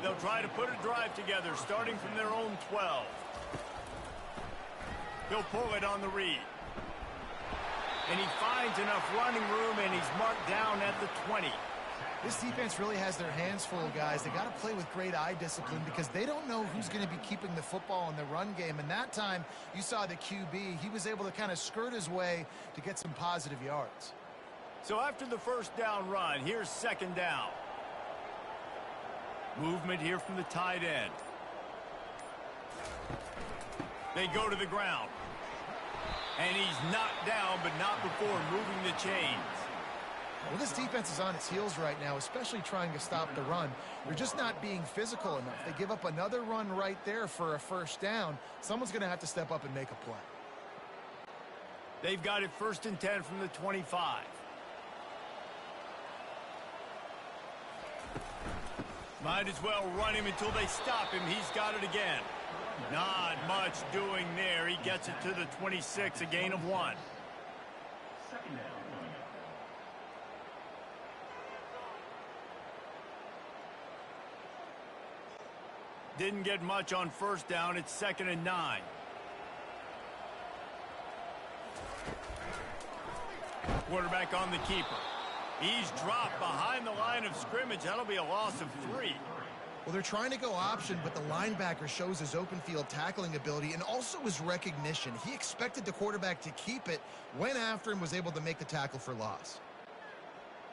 They'll try to put a drive together starting from their own 12. He'll pull it on the read. And he finds enough running room, and he's marked down at the 20. This defense really has their hands full, guys. They got to play with great eye discipline because they don't know who's going to be keeping the football in the run game. And that time, you saw the QB. He was able to kind of skirt his way to get some positive yards. So after the first down run, here's second down. Movement here from the tight end. They go to the ground. And he's knocked down, but not before moving the chains. Well, this defense is on its heels right now, especially trying to stop the run. They're just not being physical enough. They give up another run right there for a first down. Someone's going to have to step up and make a play. They've got it 1st and 10 from the 25. Might as well run him until they stop him. He's got it again. Not much doing there. He gets it to the 26, a gain of 1. Second down. Didn't get much on first down. It's 2nd and 9. Quarterback on the keeper. He's dropped behind the line of scrimmage. That'll be a loss of 3. Well, they're trying to go option, but the linebacker shows his open field tackling ability and also his recognition. He expected the quarterback to keep it, went after him, was able to make the tackle for loss.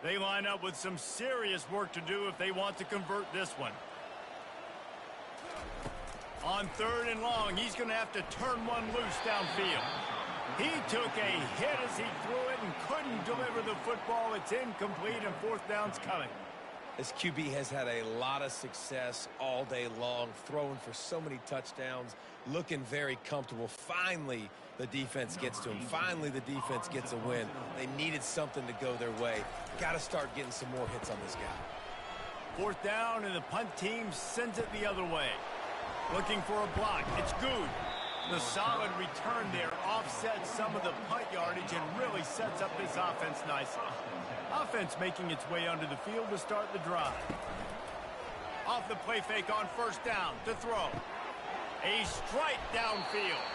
They line up with some serious work to do if they want to convert this one. On 3rd and long, he's going to have to turn one loose downfield. He took a hit as he threw it and couldn't deliver the football. It's incomplete, and 4th down's coming. This QB has had a lot of success all day long, throwing for so many touchdowns, looking very comfortable. Finally, the defense gets to him. Finally, the defense gets a win. They needed something to go their way. Got to start getting some more hits on this guy. 4th down, and the punt team sends it the other way. Looking for a block. It's good. The solid return there offsets some of the punt yardage and really sets up this offense nicely. Offense making its way onto the field to start the drive. Off the play fake on 1st down to throw. A strike downfield.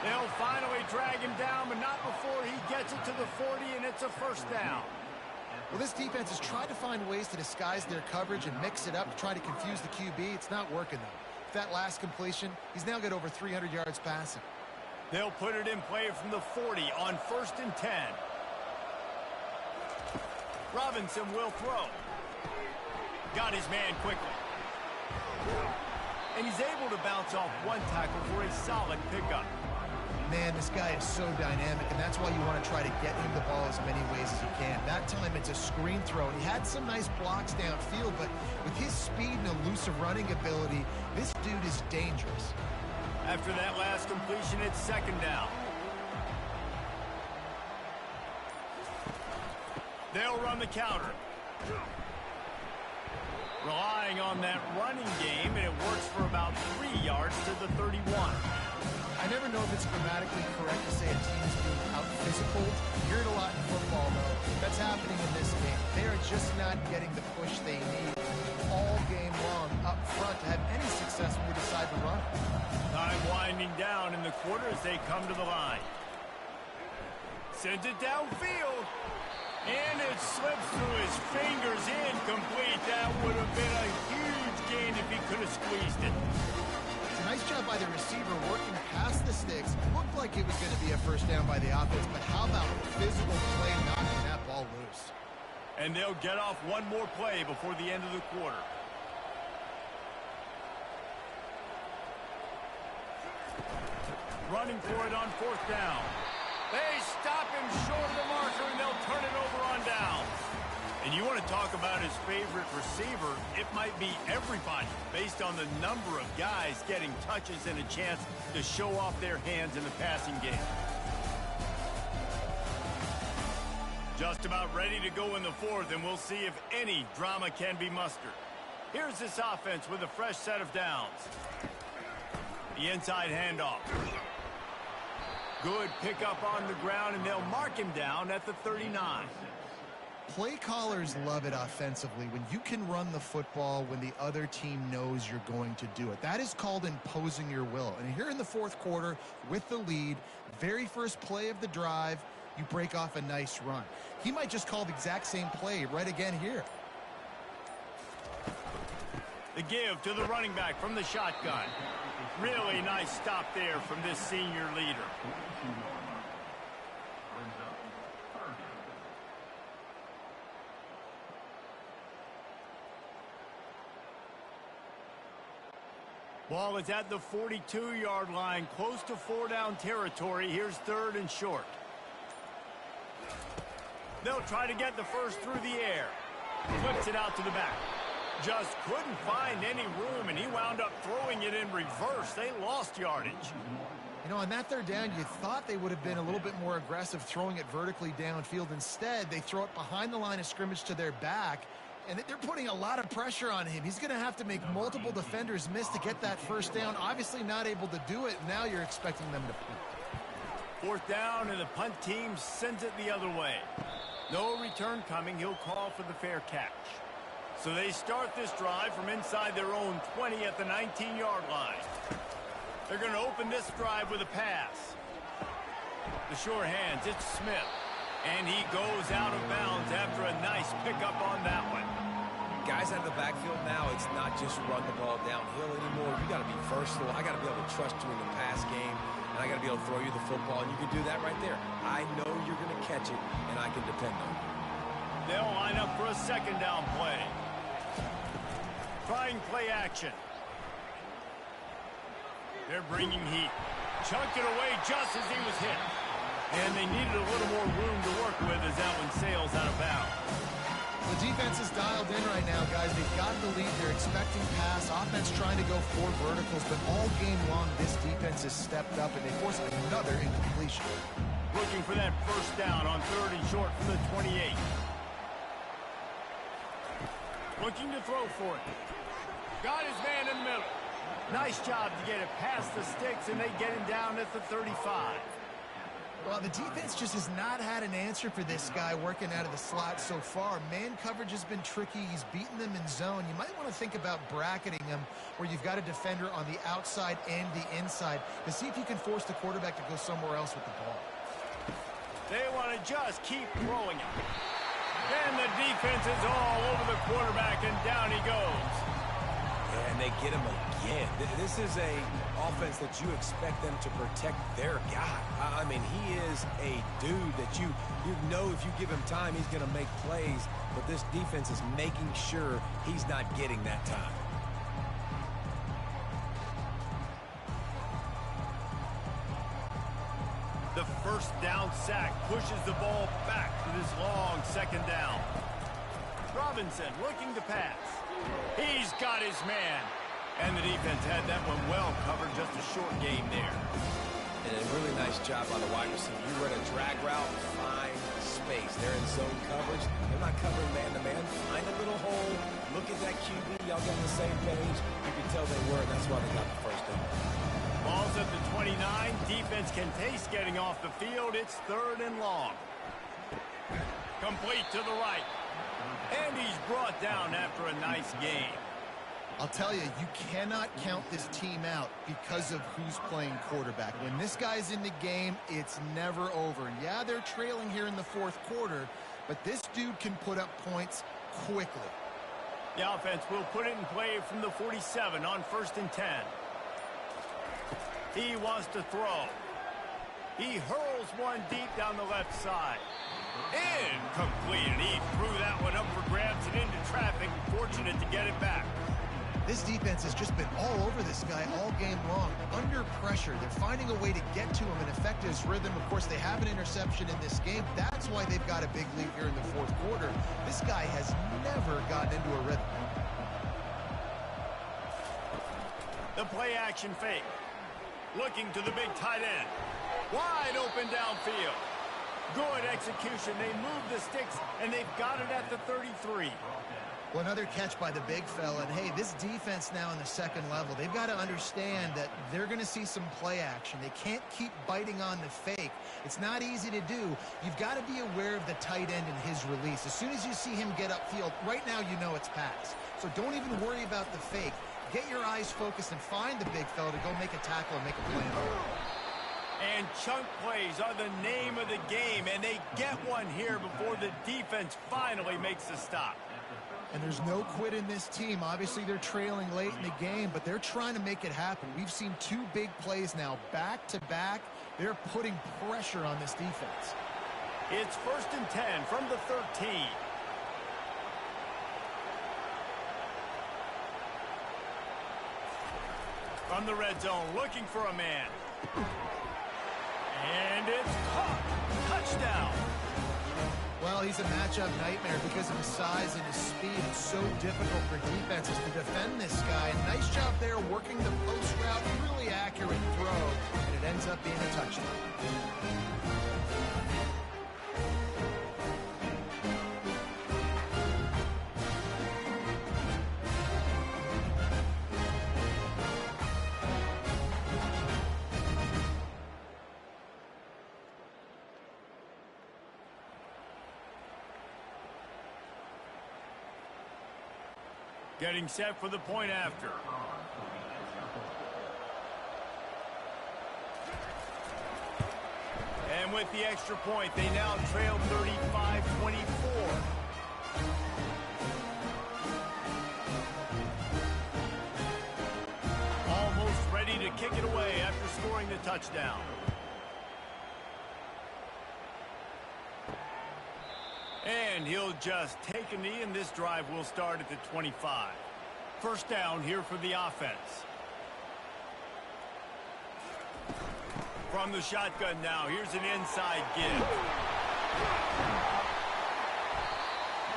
They'll finally drag him down, but not before he gets it to the 40, and it's a 1st down. Well, this defense has tried to find ways to disguise their coverage and mix it up to try to confuse the QB. It's not working, though. That last completion, he's now got over 300 yards passing. They'll put it in play from the 40 on 1st and 10. Robinson will throw. Got his man quickly. And he's able to bounce off one tackle for a solid pickup. Man, this guy is so dynamic, and that's why you want to try to get him the ball as many ways as you can. That time it's a screen throw. He had some nice blocks downfield, but with his speed and elusive running ability, this dude is dangerous. After that last completion, it's 2nd down. They'll run the counter. Relying on that running game, and it works for about 3 yards to the 31. I never know if it's grammatically correct to say a team is being out-physical. You hear it a lot in football, though. That's happening in this game. They are just not getting the push they need all game long up front to have any success when they decide to run. Time winding down in the quarter as they come to the line. Sends it downfield. And it slips through his fingers, incomplete. That would have been a huge gain if he could have squeezed it. It's a nice job by the receiver working past the sticks. It looked like it was going to be a 1st down by the offense, but how about the physical play knocking that ball loose? And they'll get off one more play before the end of the quarter. Running for it on 4th down. They stop him short of the marker, and they'll turn it over on down. And you want to talk about his favorite receiver, it might be everybody, based on the number of guys getting touches and a chance to show off their hands in the passing game. Just about ready to go in the 4th, and we'll see if any drama can be mustered. Here's this offense with a fresh set of downs. The inside handoff. Good pickup on the ground, and they'll mark him down at the 39. Play callers love it offensively when you can run the football when the other team knows you're going to do it. That is called imposing your will. And here in the 4th quarter with the lead, very first play of the drive, you break off a nice run. He might just call the exact same play right again here. The give to the running back from the shotgun. Really nice stop there from this senior leader. Ball is at the 42-yard line, close to 4-down territory. Here's 3rd and short. They'll try to get the first through the air. Flips it out to the back. Just couldn't find any room, and he wound up throwing it in reverse. They lost yardage. You know, on that 3rd down, you thought they would have been a little bit more aggressive throwing it vertically downfield. Instead, they throw it behind the line of scrimmage to their back, and they're putting a lot of pressure on him. He's going to have to make multiple defenders miss to get that first down. Obviously not able to do it. Now you're expecting them to punt. 4th down, and the punt team sends it the other way. No return coming. He'll call for the fair catch. So they start this drive from inside their own 20 at the 19-yard line. They're going to open this drive with a pass. The sure hands, it's Smith. And he goes out of bounds after a nice pickup on that one. Guys out of the backfield now, it's not just run the ball downhill anymore. You got to be versatile. I got to be able to trust you in the pass game, and I got to be able to throw you the football, and you can do that right there. I know you're going to catch it, and I can depend on it. They'll line up for a 2nd down play. Trying play action. They're bringing heat. Chunked it away just as he was hit. And they needed a little more room to work with as that one sails out of bounds. The defense is dialed in right now, guys. They've got the lead. They're expecting pass. Offense trying to go 4 verticals, but all game long, this defense has stepped up, and they force another incompletion. Looking for that first down on 3rd and short from the 28. Looking to throw for it. Got his man in the middle. Nice job to get it past the sticks, and they get him down at the 35. Well, the defense just has not had an answer for this guy working out of the slot so far. Man coverage has been tricky. He's beaten them in zone. You might want to think about bracketing him where you've got a defender on the outside and the inside to see if you can force the quarterback to go somewhere else with the ball. They want to just keep throwing it. And the defense is all over the quarterback, and down he goes. And they get him again. This is a offense that you expect them to protect their guy. I mean, he is a dude that you know if you give him time, he's going to make plays. But this defense is making sure he's not getting that time. The first down sack pushes the ball back for this long 2nd down. Robinson looking to pass. He's got his man. And the defense had that one well covered, just a short game there. And a really nice job by the wide receiver. You run a drag route, find space. They're in zone coverage. They're not covering man-to-man. Find a little hole. Look at that QB. Y'all get on the same page. You can tell they were, and that's why they got the first down. Ball's at the 29. Defense can taste getting off the field. It's 3rd and long. Complete to the right. And he's brought down after a nice game. I'll tell you, you cannot count this team out because of who's playing quarterback. When this guy's in the game, it's never over. Yeah, they're trailing here in the 4th quarter, but this dude can put up points quickly. The offense will put it in play from the 47 on 1st and 10. He wants to throw. He hurls one deep down the left side. Incomplete, and he threw that one up for grabs and into traffic. Fortunate to get it back. This defense has just been all over this guy all game long. Under pressure, they're finding a way to get to him and affect his rhythm. Of course, they have an interception in this game. That's why they've got a big lead here in the 4th quarter. This guy has never gotten into a rhythm. The play action fake. Looking to the big tight end. Wide open downfield. Good execution. They move the sticks, and they've got it at the 33. Well, another catch by the big fella. And, hey, this defense now in the 2nd level, they've got to understand that they're going to see some play action. They can't keep biting on the fake. It's not easy to do. You've got to be aware of the tight end and his release. As soon as you see him get upfield, right now you know it's pass. So don't even worry about the fake. Get your eyes focused and find the big fella to go make a tackle and make a play. And chunk plays are the name of the game, and they get one here before the defense finally makes the stop. And there's no quit in this team. Obviously, they're trailing late in the game, but they're trying to make it happen. We've seen 2 big plays now, back-to-back. They're putting pressure on this defense. It's 1st and 10 from the 13. From the red zone, looking for a man. And it's caught. Touchdown. Well, he's a matchup nightmare because of his size and his speed. It's so difficult for defenses to defend this guy. And nice job there working the post route. Really accurate throw. And it ends up being a touchdown. Getting set for the point after. And with the extra point, they now trail 35-24. Almost ready to kick it away after scoring the touchdown. And he'll just take a knee, and this drive will start at the 25. First down here for the offense. From the shotgun now, here's an inside give.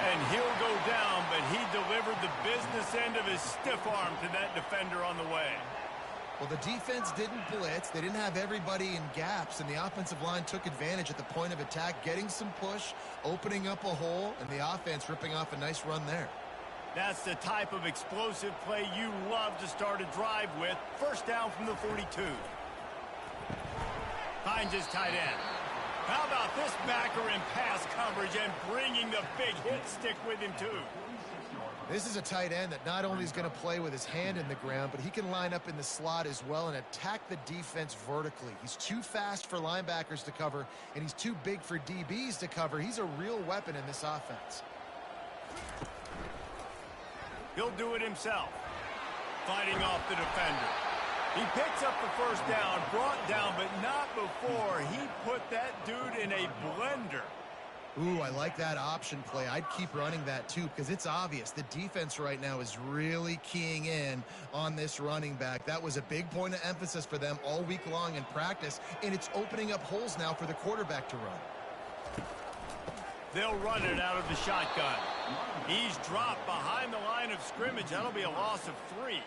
And he'll go down, but he delivered the business end of his stiff arm to that defender on the way. Well, the defense didn't blitz. They didn't have everybody in gaps, and the offensive line took advantage at the point of attack, getting some push, opening up a hole, and the offense ripping off a nice run there. That's the type of explosive play you love to start a drive with. First down from the 42. Finds his tight end. How about this backer in pass coverage and bringing the big hit stick with him, too? This is a tight end that not only is going to play with his hand in the ground, but he can line up in the slot as well and attack the defense vertically. He's too fast for linebackers to cover, and he's too big for DBs to cover. He's a real weapon in this offense. He'll do it himself. Fighting off the defender. He picks up the first down, brought down, but not before he put that dude in a blender. Ooh, I like that option play. I'd keep running that too because it's obvious the defense right now is really keying in on this running back. That was a big point of emphasis for them all week long in practice, and it's opening up holes now for the quarterback to run. They'll run it out of the shotgun. He's dropped behind the line of scrimmage. That'll be a loss of 3.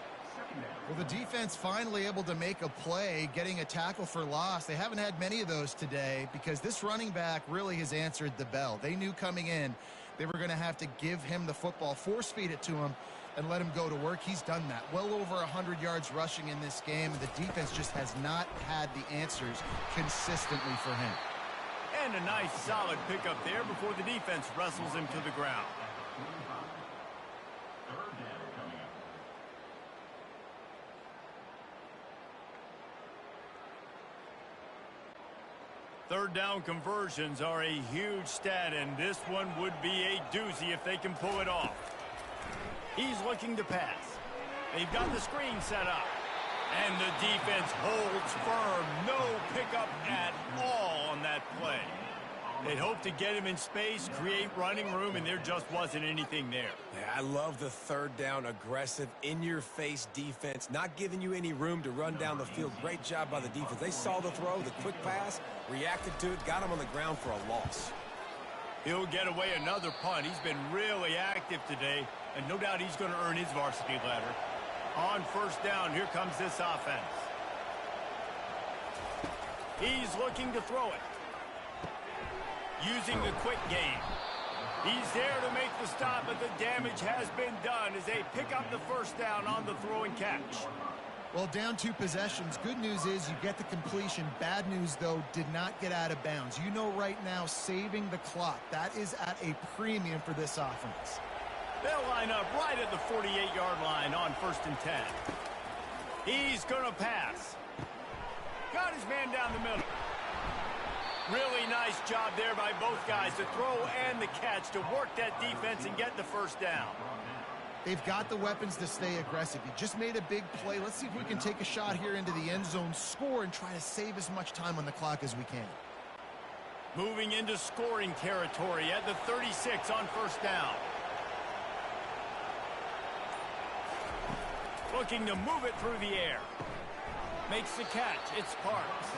Well, the defense finally able to make a play, getting a tackle for loss. They haven't had many of those today because this running back really has answered the bell. They knew coming in they were going to have to give him the football, force feed it to him, and let him go to work. He's done that. Well over 100 yards rushing in this game. The defense just has not had the answers consistently for him. And a nice solid pickup there before the defense wrestles him to the ground. Third down conversions are a huge stat, and this one would be a doozy if they can pull it off. He's looking to pass. They've got the screen set up. And the defense holds firm. No pickup at all on that play. They'd hope to get him in space, create running room, and there just wasn't anything there. Yeah, I love the third down, aggressive, in-your-face defense, not giving you any room to run down the field. Great job by the defense. They saw the throw, the quick pass, reacted to it, got him on the ground for a loss. He'll get away another punt. He's been really active today, and no doubt he's going to earn his varsity ladder. On first down, here comes this offense. He's looking to throw it. Using the quick game. He's there to make the stop, but the damage has been done as they pick up the first down on the throw and catch. Well, down 2 possessions. Good news is you get the completion. Bad news, though, did not get out of bounds. You know right now, saving the clock. That is at a premium for this offense. They'll line up right at the 48-yard line on 1st and 10. He's going to pass. Got his man down the middle. Really nice job there by both guys, the throw and the catch, to work that defense and get the first down. They've got the weapons to stay aggressive. He just made a big play. Let's see if we can take a shot here into the end zone, score, and try to save as much time on the clock as we can. Moving into scoring territory at the 36 on first down. Looking to move it through the air. Makes the catch. It's Parks.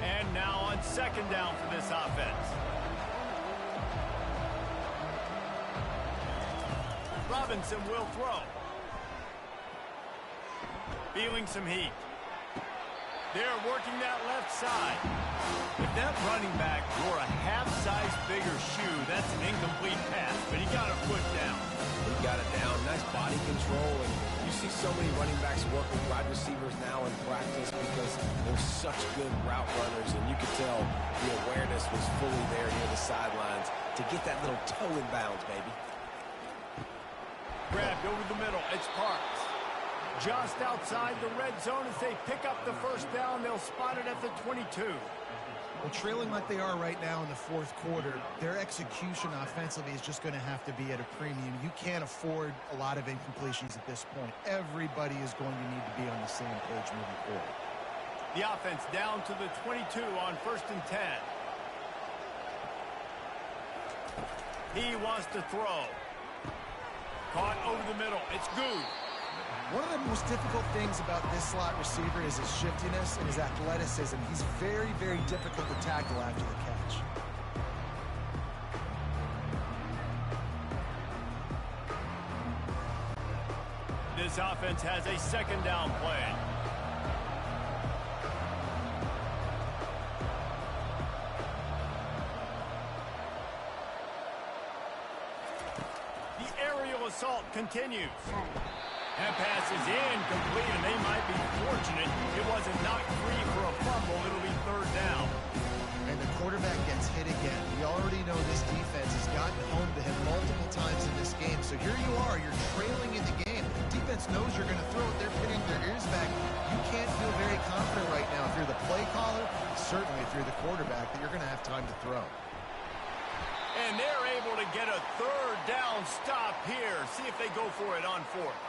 And now on second down for this offense. Robinson will throw. Feeling some heat. They're working that left side. If that running back wore a half-size bigger shoe, that's an incomplete pass, but he got a foot down. He got it down. Nice body control. And you see so many running backs work with wide receivers now in practice because they're such good route runners, and you could tell the awareness was fully there near the sidelines to get that little toe in bounds, baby. Grabbed over the middle. It's Parks. Just outside the red zone as they pick up the first down. They'll spot it at the 22. Well, trailing like they are right now in the fourth quarter, their execution offensively is just going to have to be at a premium. You can't afford a lot of incompletions at this point. Everybody is going to need to be on the same page moving forward. The offense down to the 22 on 1st and 10. He wants to throw. Caught over the middle. It's good. One of the most difficult things about this slot receiver is his shiftiness and his athleticism. He's very, very difficult to tackle after the catch. This offense has a second down play. The aerial assault continues. That pass is incomplete, and they might be fortunate it wasn't knocked free for a fumble. It'll be third down. And the quarterback gets hit again. We already know this defense has gotten home to him multiple times in this game. So here you are, you're trailing in the game. The defense knows you're going to throw it. They're pinning their ears back. You can't feel very confident right now if you're the play caller, certainly if you're the quarterback, that you're going to have time to throw. And they're able to get a third down stop here. See if they go for it on fourth.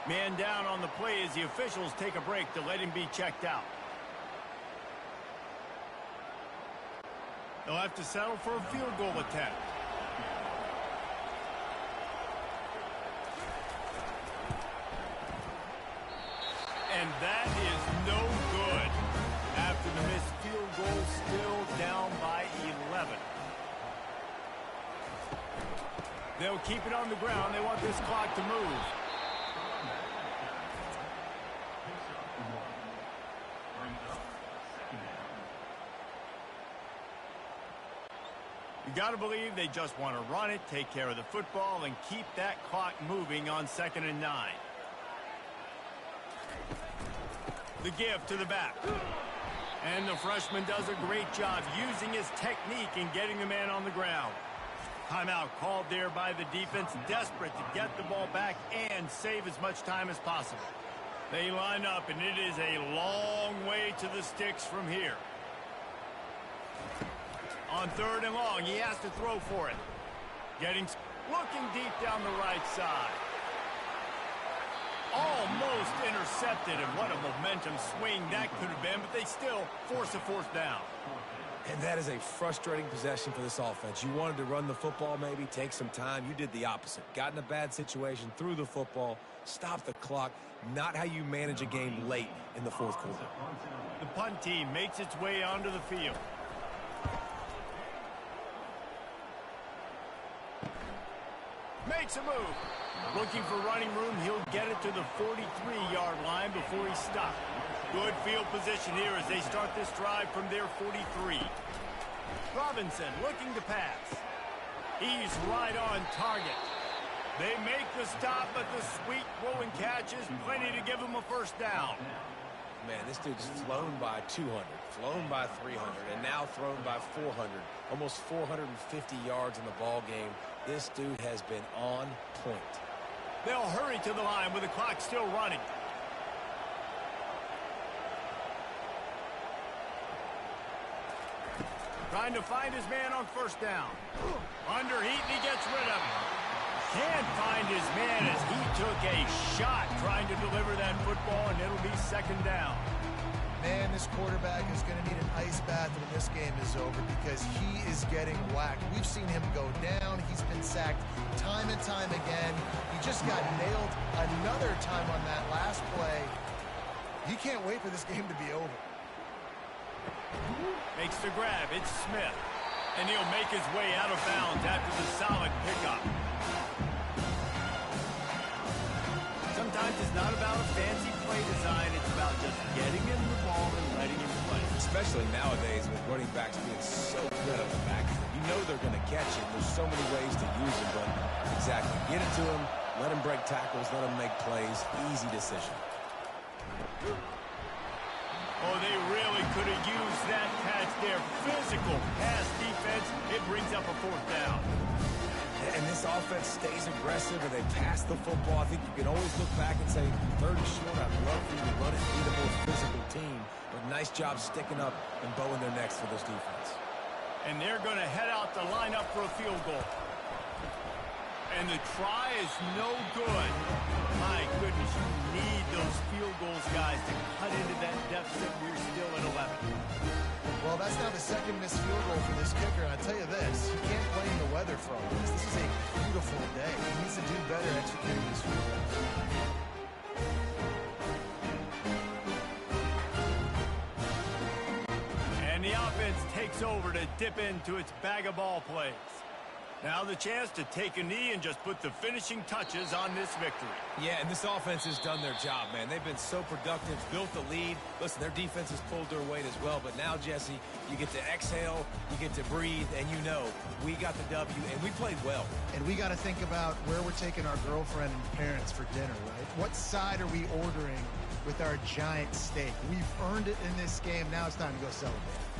Man down on the play as the officials take a break to let him be checked out. They'll have to settle for a field goal attempt. And that is no good. After the missed field goal, still down by 11. They'll keep it on the ground. They want this clock to move. You got to believe they just want to run it, take care of the football, and keep that clock moving on 2nd and 9. The give to the back. And the freshman does a great job using his technique and getting the man on the ground. Timeout called there by the defense, desperate to get the ball back and save as much time as possible. They line up, and it is a long way to the sticks from here. On 3rd and long, he has to throw for it. Looking deep down the right side. Almost intercepted, and what a momentum swing that could have been, but they still force a 4th down. And that is a frustrating possession for this offense. You wanted to run the football, maybe take some time. You did the opposite. Got in a bad situation, threw the football, stopped the clock. Not how you manage a game late in the fourth quarter. The punt team makes its way onto the field. Makes a move. Looking for running room. He'll get it to the 43-yard line before he's stopped. Good field position here as they start this drive from their 43. Robinson looking to pass. He's right on target. They make the stop, but the sweet throw and catch is plenty to give him a first down. Man, this dude's flown by 200, flown by 300, and now thrown by 400. Almost 450 yards in the ball game. This dude has been on point. They'll hurry to the line with the clock still running. Trying to find his man on first down. Under heat, and he gets rid of him. Can't find his man as he took a shot trying to deliver that football, and it'll be second down. Man, this quarterback is going to need an ice bath when this game is over because he is getting whacked. We've seen him go down. He's been sacked time and time again. He just got nailed another time on that last play. He can't wait for this game to be over. Makes the grab. It's Smith. And he'll make his way out of bounds after the solid pickup. Sometimes it's not about a fancy play design. It's about just getting him the ball and letting him play. Especially nowadays with running backs being so good at the backfield. You know they're going to catch it. There's so many ways to use him, but exactly. Get it to him, let him break tackles, let him make plays. Easy decision. Oh, they really could have used that catch there. Physical pass defense. It brings up a fourth down. And this offense stays aggressive and they pass the football. I think you can always look back and say, third and short, I'd love for you to run it, be the more physical team. But nice job sticking up and bowing their necks for this defense. And they're going to head out to line up for a field goal. And the try is no good. My goodness, you need those field goals, guys, to cut into that deficit. We're still at 11. Well, that's now the second missed field goal for this kicker. And I'll tell you this, you can't blame the weather for all this. This is a beautiful day. He needs to do better executing his field goals. And the offense takes over to dip into its bag of ball plays. Now the chance to take a knee and just put the finishing touches on this victory. Yeah, and this offense has done their job, man. They've been so productive, built the lead. Listen, their defense has pulled their weight as well. But now, Jesse, you get to exhale, you get to breathe, and you know we got the W, and we played well. And we got to think about where we're taking our girlfriend and parents for dinner, right? What side are we ordering with our giant steak? We've earned it in this game. Now it's time to go celebrate.